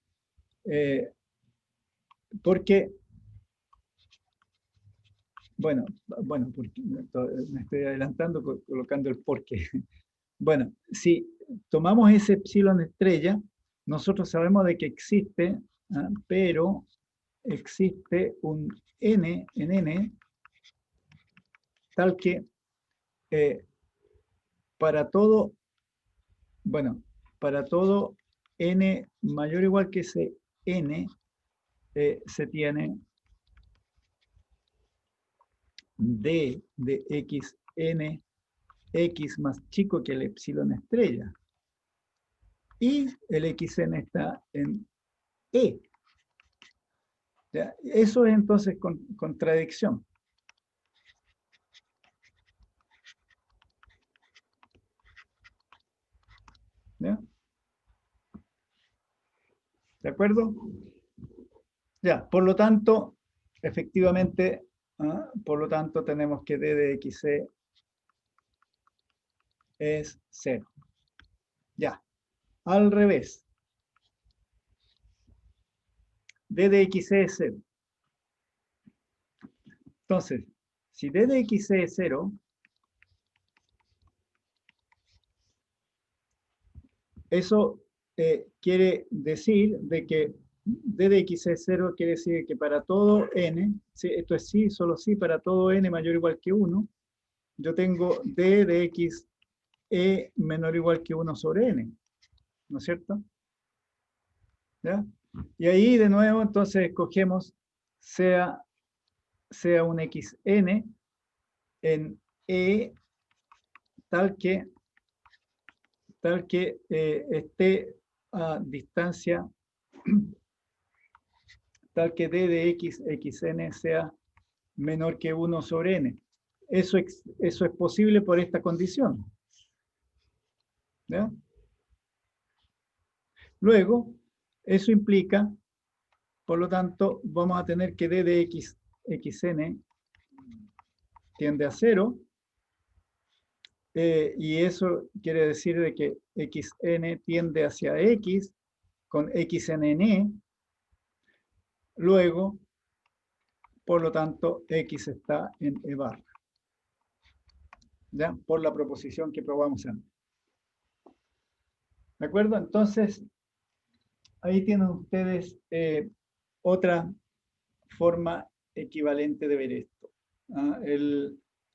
Porque, bueno, porque me estoy adelantando colocando el porqué. Bueno, si tomamos ese epsilon estrella, nosotros sabemos de que existe, pero existe un n en n, tal que para todo, bueno, para todo n mayor o igual que ese n, se tiene d de xn, x más chico que el epsilon estrella. Y el xn está en E. ¿Ya? Eso es entonces contradicción. ¿Ya? ¿De acuerdo? Ya, por lo tanto, efectivamente, por lo tanto tenemos que d de xc es 0. Ya, al revés. D de xc es 0. Entonces, si d de xc es 0, eso quiere decir de que d de x es 0 quiere decir que para todo n, esto es sí, solo sí, para todo n mayor o igual que 1, yo tengo d de x e menor o igual que 1 sobre n, ¿no es cierto? ¿Ya? Y ahí de nuevo entonces escogemos sea un xn en e tal que esté a distancia tal que d de x, xn sea menor que 1 sobre n. Eso es posible por esta condición. ¿Ya? Luego, eso implica, por lo tanto, vamos a tener que d de x, xn tiende a 0, y eso quiere decir de que xn tiende hacia x con xnn, luego, por lo tanto, x está en e barra, ¿ya? Por la proposición que probamos antes. ¿De acuerdo? Entonces, ahí tienen ustedes otra forma equivalente de ver esto.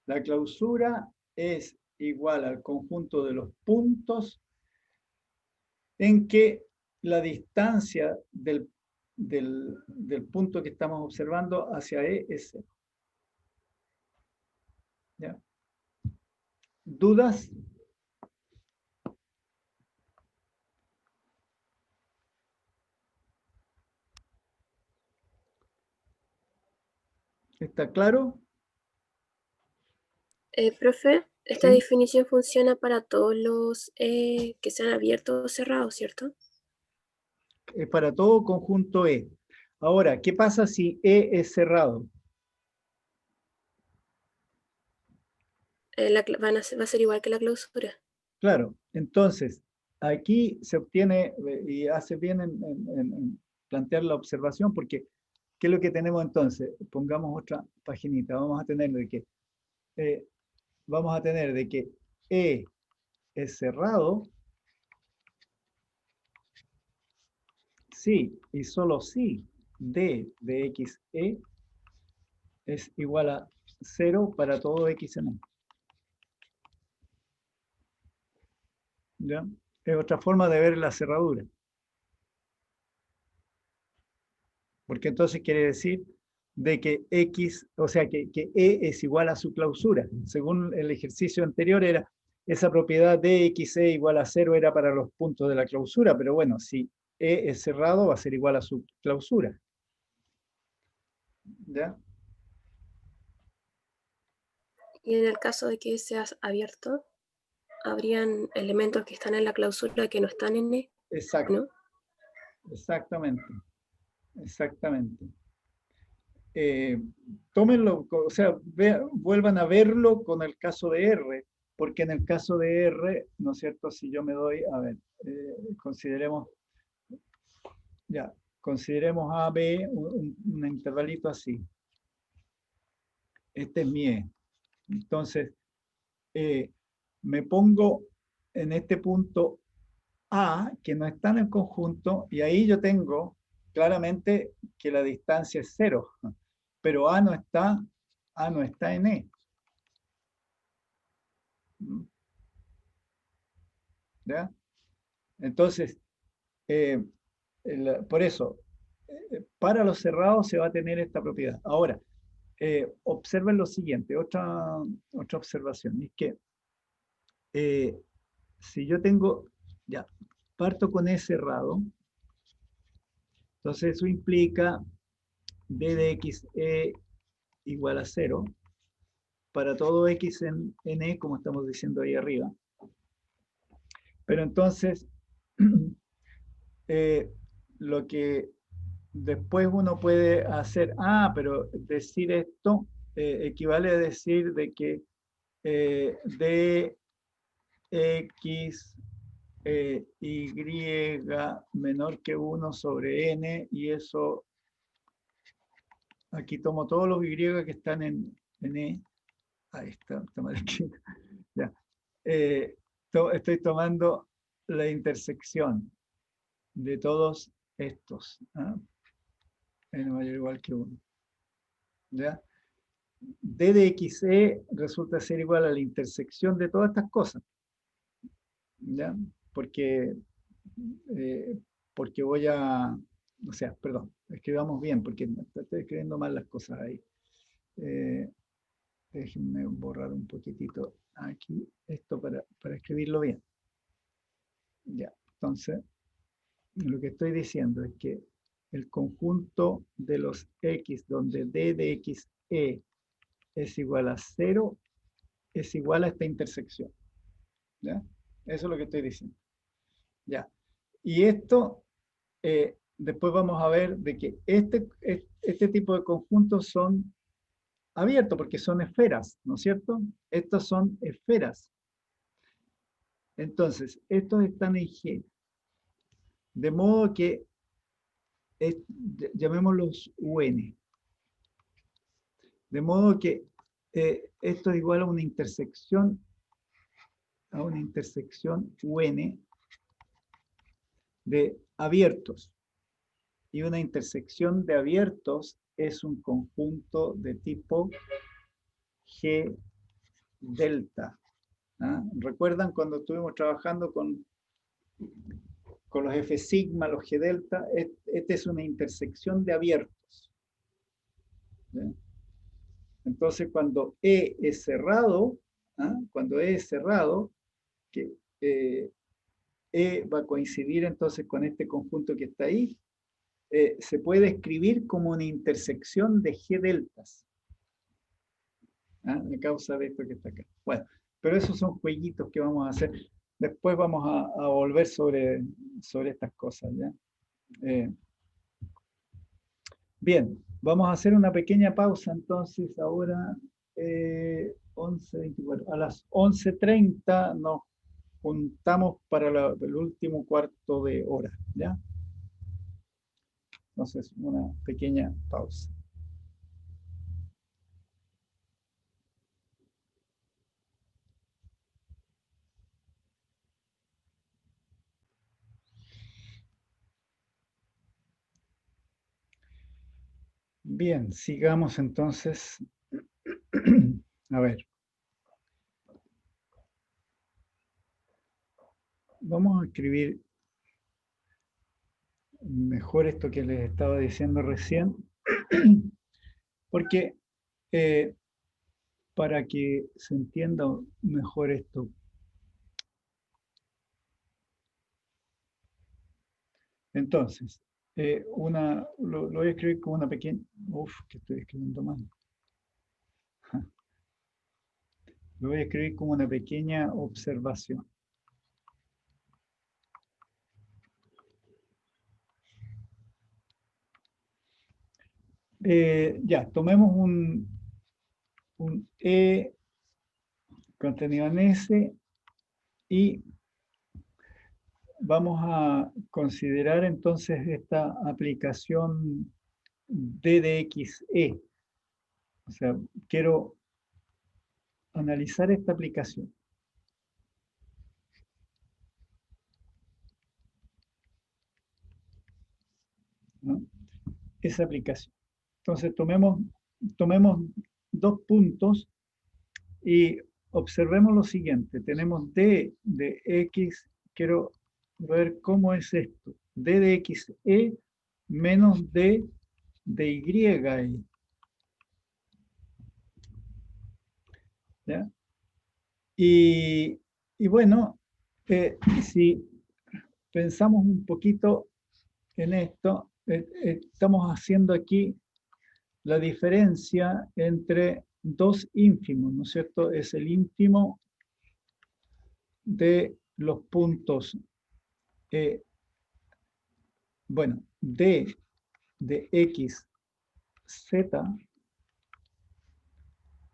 La clausura es igual al conjunto de los puntos en que la distancia del punto que estamos observando hacia E es 0. ¿Ya? ¿Dudas? ¿Está claro? Profe, esta Sí. definición funciona para todos los que sean abiertos o cerrados, ¿cierto? Es para todo conjunto E. Ahora, ¿qué pasa si E es cerrado? Va a ser igual que la clausura. Claro, entonces, aquí se obtiene, y hace bien en plantear la observación, porque ¿qué es lo que tenemos entonces? Pongamos otra paginita, vamos a tener de que E es cerrado, sí, y solo si D de XE es igual a 0 para todo X en E. ¿Ya? Es otra forma de ver la cerradura. Porque entonces quiere decir de que X, o sea, que E es igual a su clausura. Según el ejercicio anterior, era esa propiedad de XE igual a 0 era para los puntos de la clausura, pero bueno, si E es cerrado, va a ser igual a su clausura. ¿Ya? Y en el caso de que seas abierto, habrían elementos que están en la clausura que no están en E, Exacto, ¿no? exactamente, exactamente. Tómenlo, o sea, vuelvan a verlo con el caso de R, porque en el caso de R, ¿no es cierto? Si yo me doy, a ver, consideremos, ya, consideremos A, B, un intervalito así. Este es mi E. Entonces, me pongo en este punto A, que no está en el conjunto, y ahí yo tengo claramente que la distancia es 0, pero A no está en E. ¿Ya? Entonces, por eso, para los cerrados se va a tener esta propiedad. Ahora, observen lo siguiente, otra observación, es que si yo tengo, ya, parto con E cerrado, entonces eso implica D de XE igual a 0 para todo X en E, como estamos diciendo ahí arriba. Pero entonces, lo que después uno puede hacer, pero decir esto equivale a decir de que dx y menor que 1 sobre n, y eso, aquí tomo todos los y que están en E, ahí está mal escrito, ya. Estoy tomando la intersección de todos estos, n mayor o igual que 1. ¿Ya? D de XE resulta ser igual a la intersección de todas estas cosas. ¿Ya? Porque, porque voy a, o sea, perdón, escribamos bien, porque estoy escribiendo mal las cosas ahí. Déjenme borrar un poquitito aquí esto para escribirlo bien. Ya, entonces, lo que estoy diciendo es que el conjunto de los X donde D de XE es igual a 0 es igual a esta intersección. ¿Ya? Eso es lo que estoy diciendo. Ya. Y esto, después vamos a ver de que este tipo de conjuntos son abiertos porque son esferas, ¿no es cierto? Estos son esferas. Entonces, estos están en G. De modo que, llamémoslos UN. De modo que esto es igual a una intersección UN de abiertos. Y una intersección de abiertos es un conjunto de tipo G delta. ¿Ah? ¿Recuerdan cuando estuvimos trabajando con los F sigma, los G delta? Esta es una intersección de abiertos. ¿Sí? Entonces, cuando E es cerrado, ¿ah? Cuando E es cerrado, que E va a coincidir entonces con este conjunto que está ahí, se puede escribir como una intersección de G deltas. ¿Ah? A causa de esto que está acá. Bueno, pero esos son jueguitos que vamos a hacer. Después vamos a volver sobre estas cosas, ¿ya? Bien, vamos a hacer una pequeña pausa entonces ahora, 11:24. A las 11:30 nos juntamos para el último cuarto de hora, ¿ya? Entonces, una pequeña pausa. Bien, sigamos entonces. A ver. Vamos a escribir mejor esto que les estaba diciendo recién, porque para que se entienda mejor esto. Entonces, lo voy a escribir como una pequeña... Uf, que estoy escribiendo mal. Lo voy a escribir como una pequeña observación. Ya, tomemos un E contenido en S y vamos a considerar entonces esta aplicación DDXE. O sea, quiero analizar esta aplicación. ¿No? Esa aplicación. Entonces tomemos dos puntos y observemos lo siguiente. Tenemos D de X, quiero ver cómo es esto. D de XE menos D de YE. ¿Ya? Y bueno, si pensamos un poquito en esto, estamos haciendo aquí la diferencia entre dos ínfimos, ¿no es cierto? Es el ínfimo de los puntos, bueno, D de X, Z,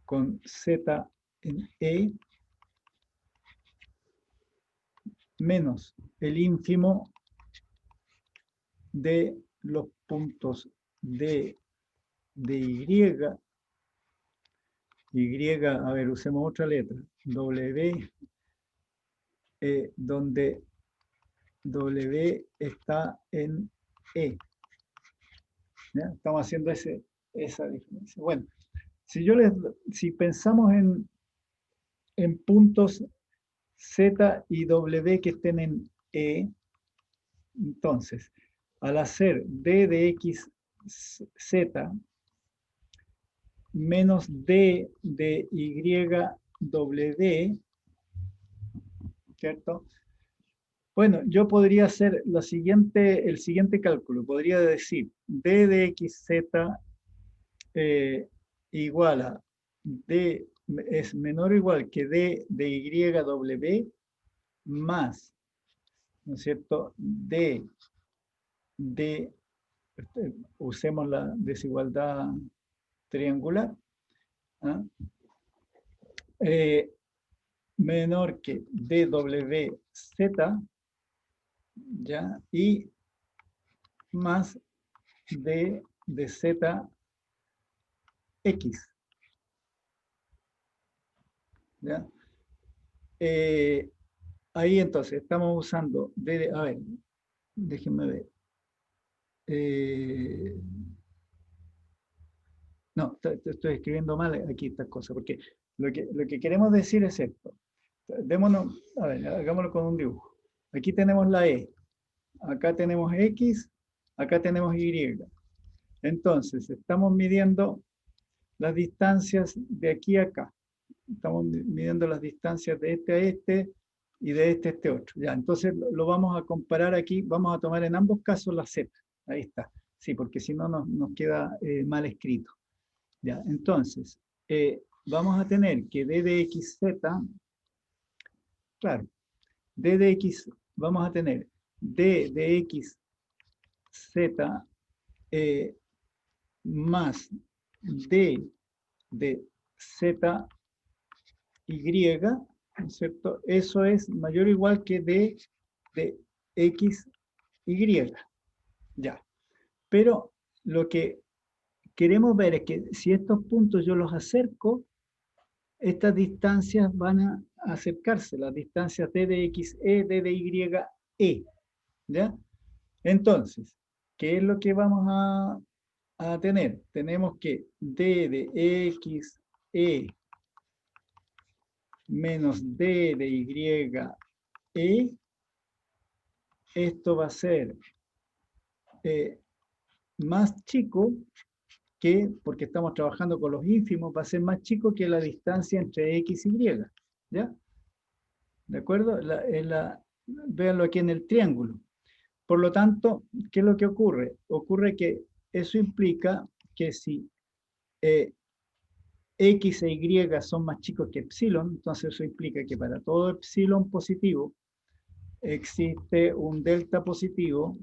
con Z en E, menos el ínfimo de los puntos D de Y, a ver, usemos otra letra, W, donde W está en E. ¿Ya? Estamos haciendo esa diferencia. Bueno, si pensamos en puntos Z y W que estén en E, entonces, al hacer D de X, Z, menos D de Y, W, ¿cierto? Bueno, yo podría hacer el siguiente cálculo. Podría decir D de XZ igual a D es menor o igual que D de YW más, ¿no es cierto? D de, usemos la desigualdad triangular, ¿ah? menor que DWZ, ¿ya? Y más D de ZX. ¿Ya? Ahí entonces estamos usando a ver, déjenme ver. No, estoy escribiendo mal aquí estas cosas, porque lo que queremos decir es esto. Démonos, a ver, hagámoslo con un dibujo. Aquí tenemos la E, acá tenemos X, acá tenemos Y. Entonces, estamos midiendo las distancias de aquí a acá. Estamos midiendo las distancias de este a este y de este a este otro. Ya, entonces lo vamos a comparar aquí, vamos a tomar en ambos casos la Z. Ahí está. Sí, porque si no nos queda mal escrito. Ya, entonces, vamos a tener que d de xz, claro, d de x, vamos a tener d de xz más d de z y, ¿no es cierto? Eso es mayor o igual que d de x y. Ya. Pero lo que queremos ver es que si estos puntos yo los acerco, estas distancias van a acercarse, las distancias d de x, d de y, ¿ya? Entonces, ¿qué es lo que vamos a tener? Tenemos que d de x, menos d de y, esto va a ser más chico que, porque estamos trabajando con los ínfimos, va a ser más chico que la distancia entre x y y, ¿ya? ¿De acuerdo? Véanlo aquí en el triángulo. Por lo tanto, ¿qué es lo que ocurre? Ocurre que eso implica que si x e y son más chicos que epsilon, entonces eso implica que para todo epsilon positivo existe un delta positivo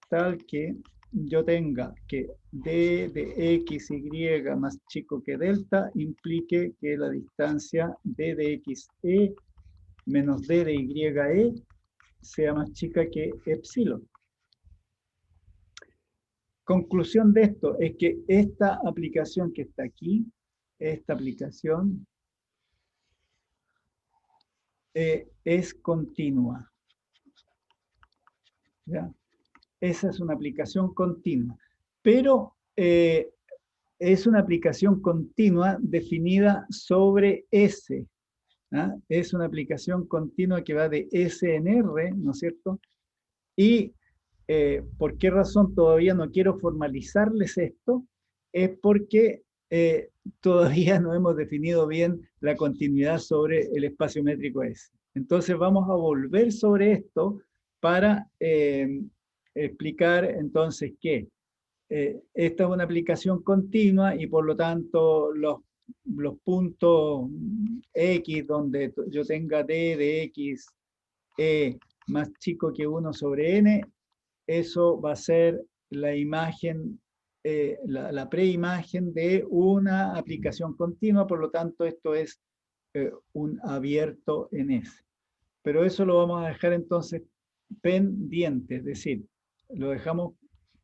tal que yo tenga que d de x, y más chico que delta implique que la distancia d de x, menos d de y, sea más chica que epsilon. Conclusión de esto es que esta aplicación que está aquí, esta aplicación es continua. ¿Ya? Esa es una aplicación continua. Pero es una aplicación continua definida sobre S. ¿Ah? Es una aplicación continua que va de S en R, ¿no es cierto? Y ¿por qué razón todavía no quiero formalizarles esto? Es porque todavía no hemos definido bien la continuidad sobre el espacio métrico S. Entonces vamos a volver sobre esto para explicar entonces que esta es una aplicación continua y por lo tanto los puntos X donde yo tenga D de X más chico que 1 sobre N, eso va a ser la imagen, la preimagen de una aplicación continua, por lo tanto esto es un abierto en S. Pero eso lo vamos a dejar entonces pendiente, es decir, lo dejamos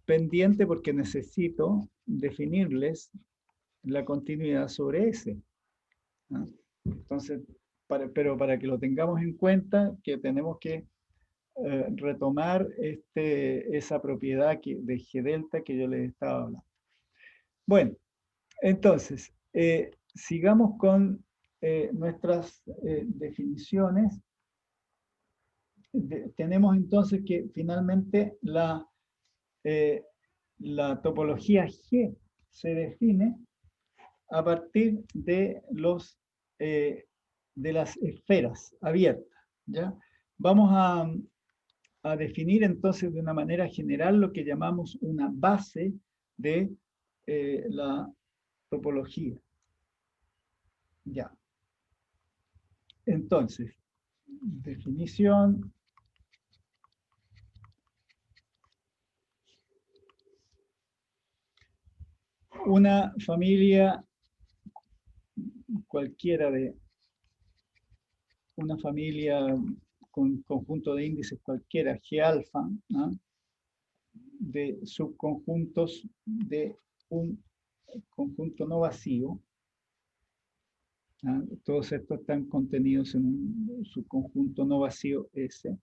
pendiente porque necesito definirles la continuidad sobre S. ¿No? Entonces, pero para que lo tengamos en cuenta, que tenemos que retomar esa propiedad de G delta que yo les estaba hablando. Bueno, entonces, sigamos con nuestras definiciones. Tenemos entonces que finalmente la topología G se define a partir de de las esferas abiertas, ¿ya? Vamos a definir entonces de una manera general lo que llamamos una base de la topología. Ya. Entonces, definición. Una familia cualquiera de una familia con conjunto de índices cualquiera, G alfa, ¿no? De subconjuntos de un conjunto no vacío. ¿Ah? Todos estos están contenidos en un subconjunto no vacío S.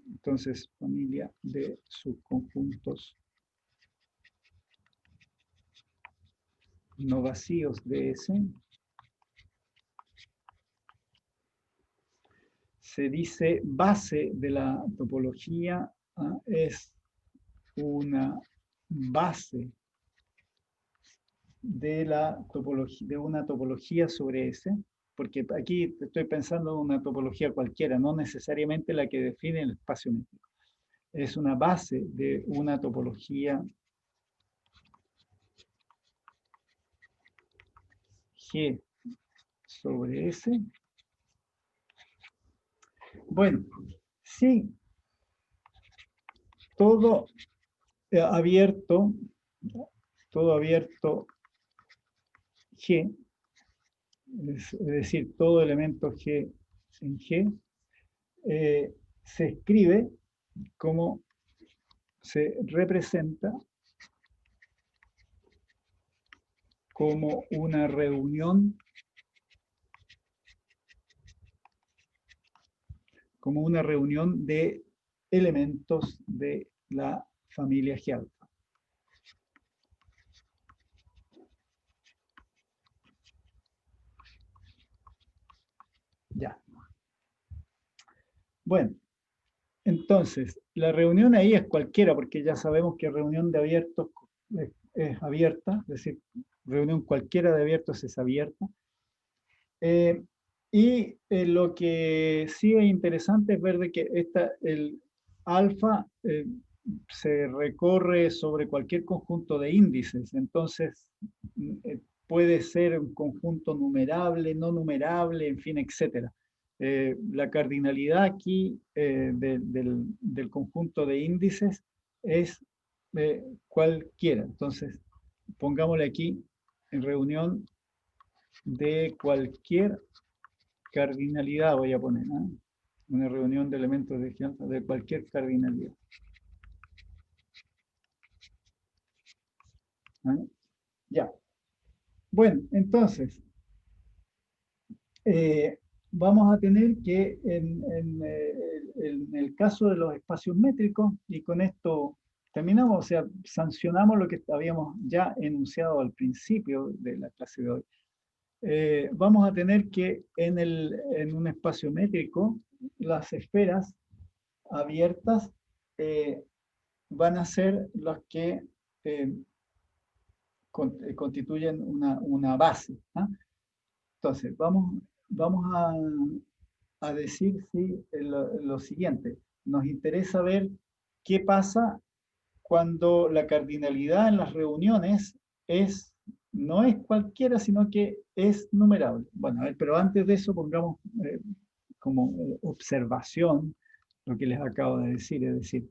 Entonces, familia de subconjuntos no vacíos de S. Se dice base de la topología, es una base de la topología, de una topología sobre S, porque aquí estoy pensando en una topología cualquiera, no necesariamente la que define el espacio métrico. Es una base de una topología G sobre S. Bueno, sí, todo abierto G, es decir, todo elemento G en G, se escribe como se representa como una reunión de elementos de la familia G alfa. Ya. Bueno, entonces, la reunión ahí es cualquiera, porque ya sabemos que reunión de abiertos es abierta, es decir, reunión cualquiera de abiertos es abierta. Lo que sí es interesante es ver de que el alfa se recorre sobre cualquier conjunto de índices, entonces puede ser un conjunto numerable, no numerable, en fin, etc. La cardinalidad aquí del conjunto de índices es cualquiera. Entonces, pongámosle aquí en reunión de cualquier cardinalidad, voy a poner, ¿eh? Una reunión de elementos de cualquier cardinalidad. ¿Eh? Ya. Bueno, entonces, vamos a tener que en el caso de los espacios métricos, y con esto terminamos, o sea, sancionamos lo que habíamos ya enunciado al principio de la clase de hoy. Vamos a tener que en un espacio métrico, las esferas abiertas van a ser las que constituyen una base. ¿Ah? Entonces, vamos a decir lo siguiente. Nos interesa ver qué pasa cuando la cardinalidad en las reuniones no es cualquiera, sino que es numerable. Bueno, a ver, pero antes de eso pongamos como observación lo que les acabo de decir, es decir,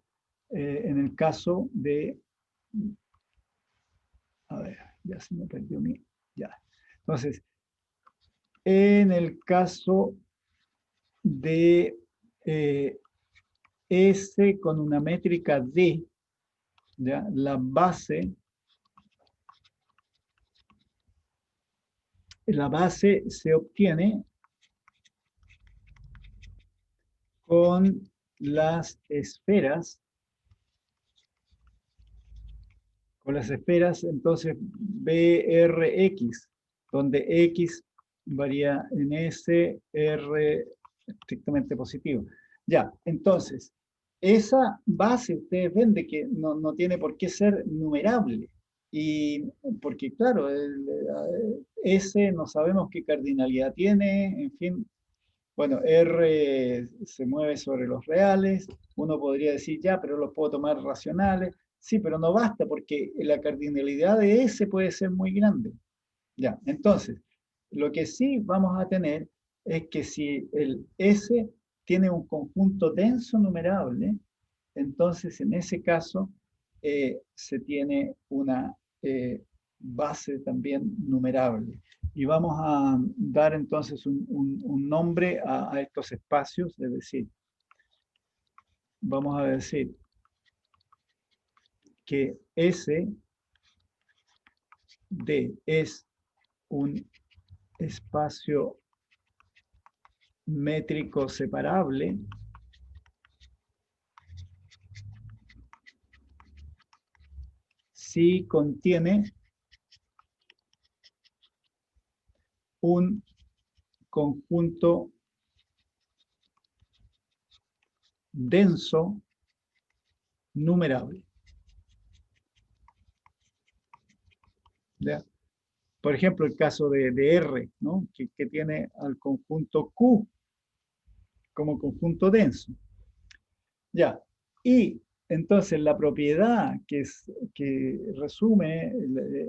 en el caso de, a ver, ya se me perdió ya. Entonces, en el caso de S con una métrica D, ¿ya? La base se obtiene con las esferas, entonces BRX, donde X varía en S, R estrictamente positivo. Ya, entonces, esa base ustedes ven de que no tiene por qué ser numerable. Y porque, claro, S no sabemos qué cardinalidad tiene, en fin. Bueno, R se mueve sobre los reales. Uno podría decir, ya, pero los puedo tomar racionales. Sí, pero no basta porque la cardinalidad de S puede ser muy grande. Ya, entonces, lo que sí vamos a tener es que si el S tiene un conjunto denso numerable, entonces en ese caso se tiene una base también numerable. Y vamos a dar entonces un nombre a estos espacios, es decir, vamos a decir que SD es un espacio métrico separable si contiene un conjunto denso numerable. ¿Ya? Por ejemplo, el caso de R, ¿no? que tiene al conjunto Q como conjunto denso. Ya, y entonces la propiedad que resume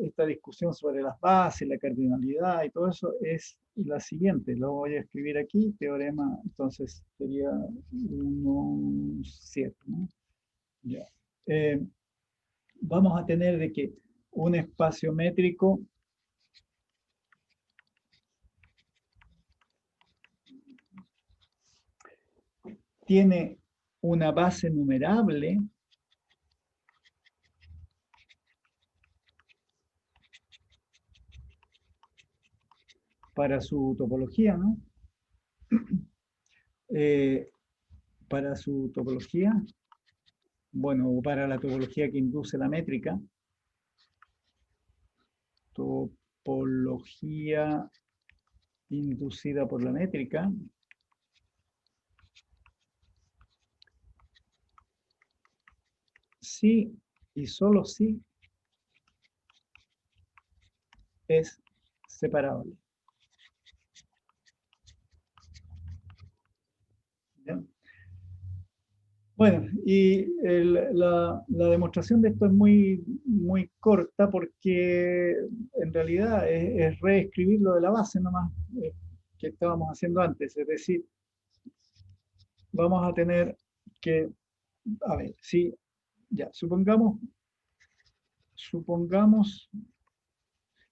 esta discusión sobre las bases, la cardinalidad y todo eso es la siguiente. Lo voy a escribir aquí, teorema, entonces sería 1,7, ¿no? Ya. Vamos a tener de que un espacio métrico tiene una base numerable para su topología, ¿no? Para su topología, bueno, para la topología que induce la métrica, topología inducida por la métrica, sí y solo sí es separable. ¿Ya? Bueno, y la demostración de esto es muy corta porque en realidad es reescribir lo de la base nomás que estábamos haciendo antes. Es decir, vamos a tener que, a ver, si ya, supongamos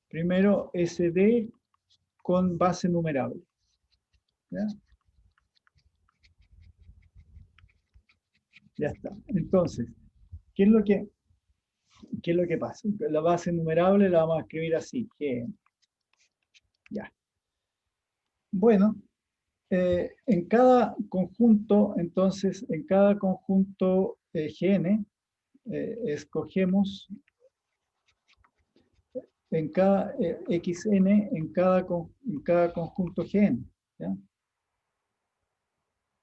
primero SD con base numerable. ¿Ya? Ya está. Entonces, ¿qué es lo que pasa? La base numerable la vamos a escribir así, G. Ya. Bueno, en cada conjunto, entonces, en cada conjunto Gn, escogemos en cada xn, en cada conjunto Gn. ¿Ya?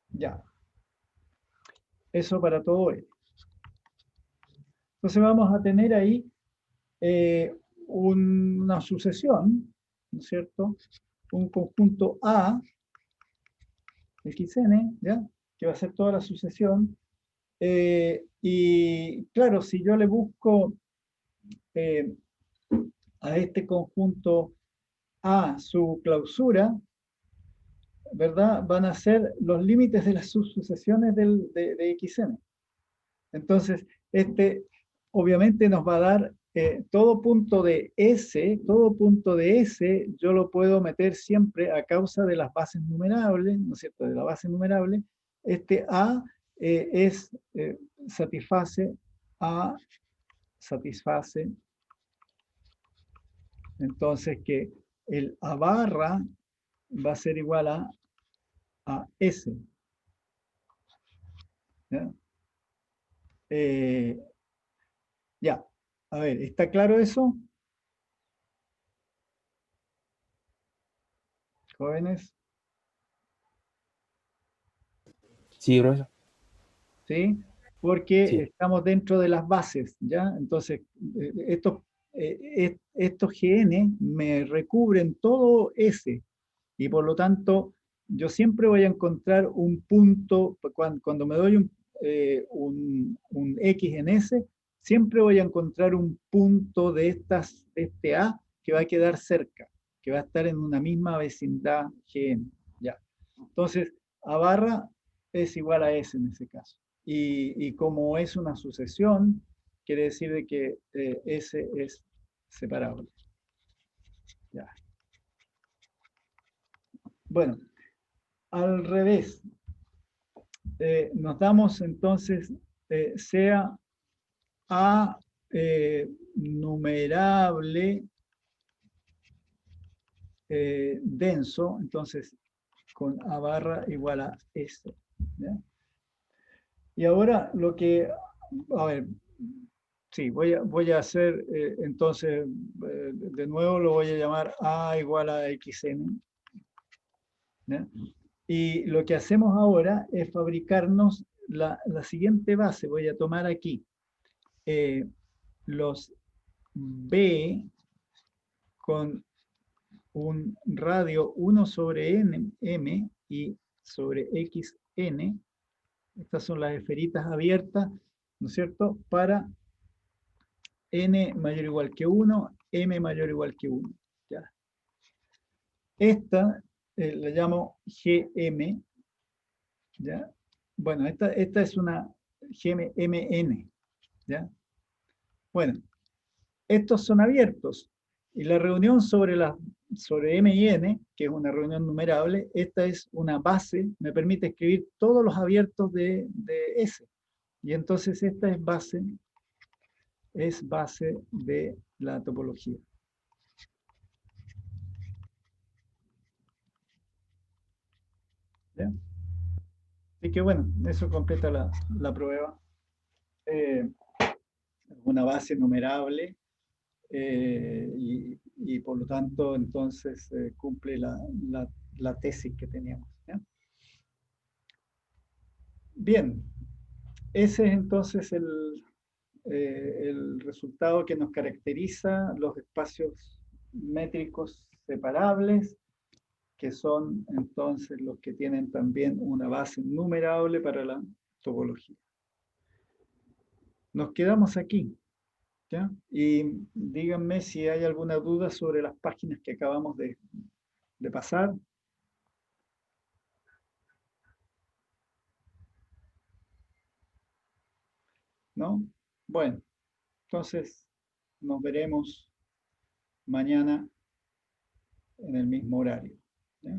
Ya. Eso para todo L. Entonces vamos a tener ahí una sucesión, ¿no es cierto? Un conjunto A, xn, ¿ya? Que va a ser toda la sucesión. Y claro, si yo le busco a este conjunto A su clausura, ¿verdad? Van a ser los límites de las subsucesiones de xn. Entonces, este obviamente nos va a dar todo punto de S, yo lo puedo meter siempre a causa de las bases numerables, ¿no es cierto? De la base numerable, este A satisface entonces que el A barra va a ser igual a S. ¿Ya? Ya, a ver, ¿está claro eso? Jóvenes, Sí, profesor. ¿sí? Porque Sí. estamos dentro de las bases, ¿ya? Entonces, estos GN me recubren todo S y por lo tanto yo siempre voy a encontrar un punto, cuando me doy un X en S, siempre voy a encontrar un punto de este A que va a quedar cerca, que va a estar en una misma vecindad GN, ¿ya? Entonces, A barra es igual a S en ese caso. Y como es una sucesión, quiere decir de que S es separable. Ya. Bueno, al revés. Nos damos entonces, sea A numerable denso, entonces con A barra igual a S. ¿Ya? Y ahora lo que, a ver, sí, voy a hacer, entonces, de nuevo lo voy a llamar A igual a XN. ¿Ya? Y lo que hacemos ahora es fabricarnos la siguiente base. Voy a tomar aquí los B con un radio 1 sobre n, m y sobre xn. Estas son las esferitas abiertas, ¿no es cierto? Para n mayor o igual que 1, m mayor o igual que 1. ¿Ya? Esta la llamo GM. ¿Ya? Bueno, esta es una GMN. ¿Ya? Bueno, estos son abiertos. Y la reunión sobre M y N, que es una reunión numerable, esta es una base, me permite escribir todos los abiertos de S. Y entonces esta es base de la topología. ¿Ya? Así que bueno, eso completa la prueba. Una base numerable y por lo tanto entonces cumple la tesis que teníamos. ¿Ya? Bien, ese es entonces el resultado que nos caracteriza los espacios métricos separables, que son entonces los que tienen también una base numerable para la topología. Nos quedamos aquí, ¿ya? Y díganme si hay alguna duda sobre las páginas que acabamos de pasar. ¿No? Bueno, entonces nos veremos mañana en el mismo horario. ¿Ya?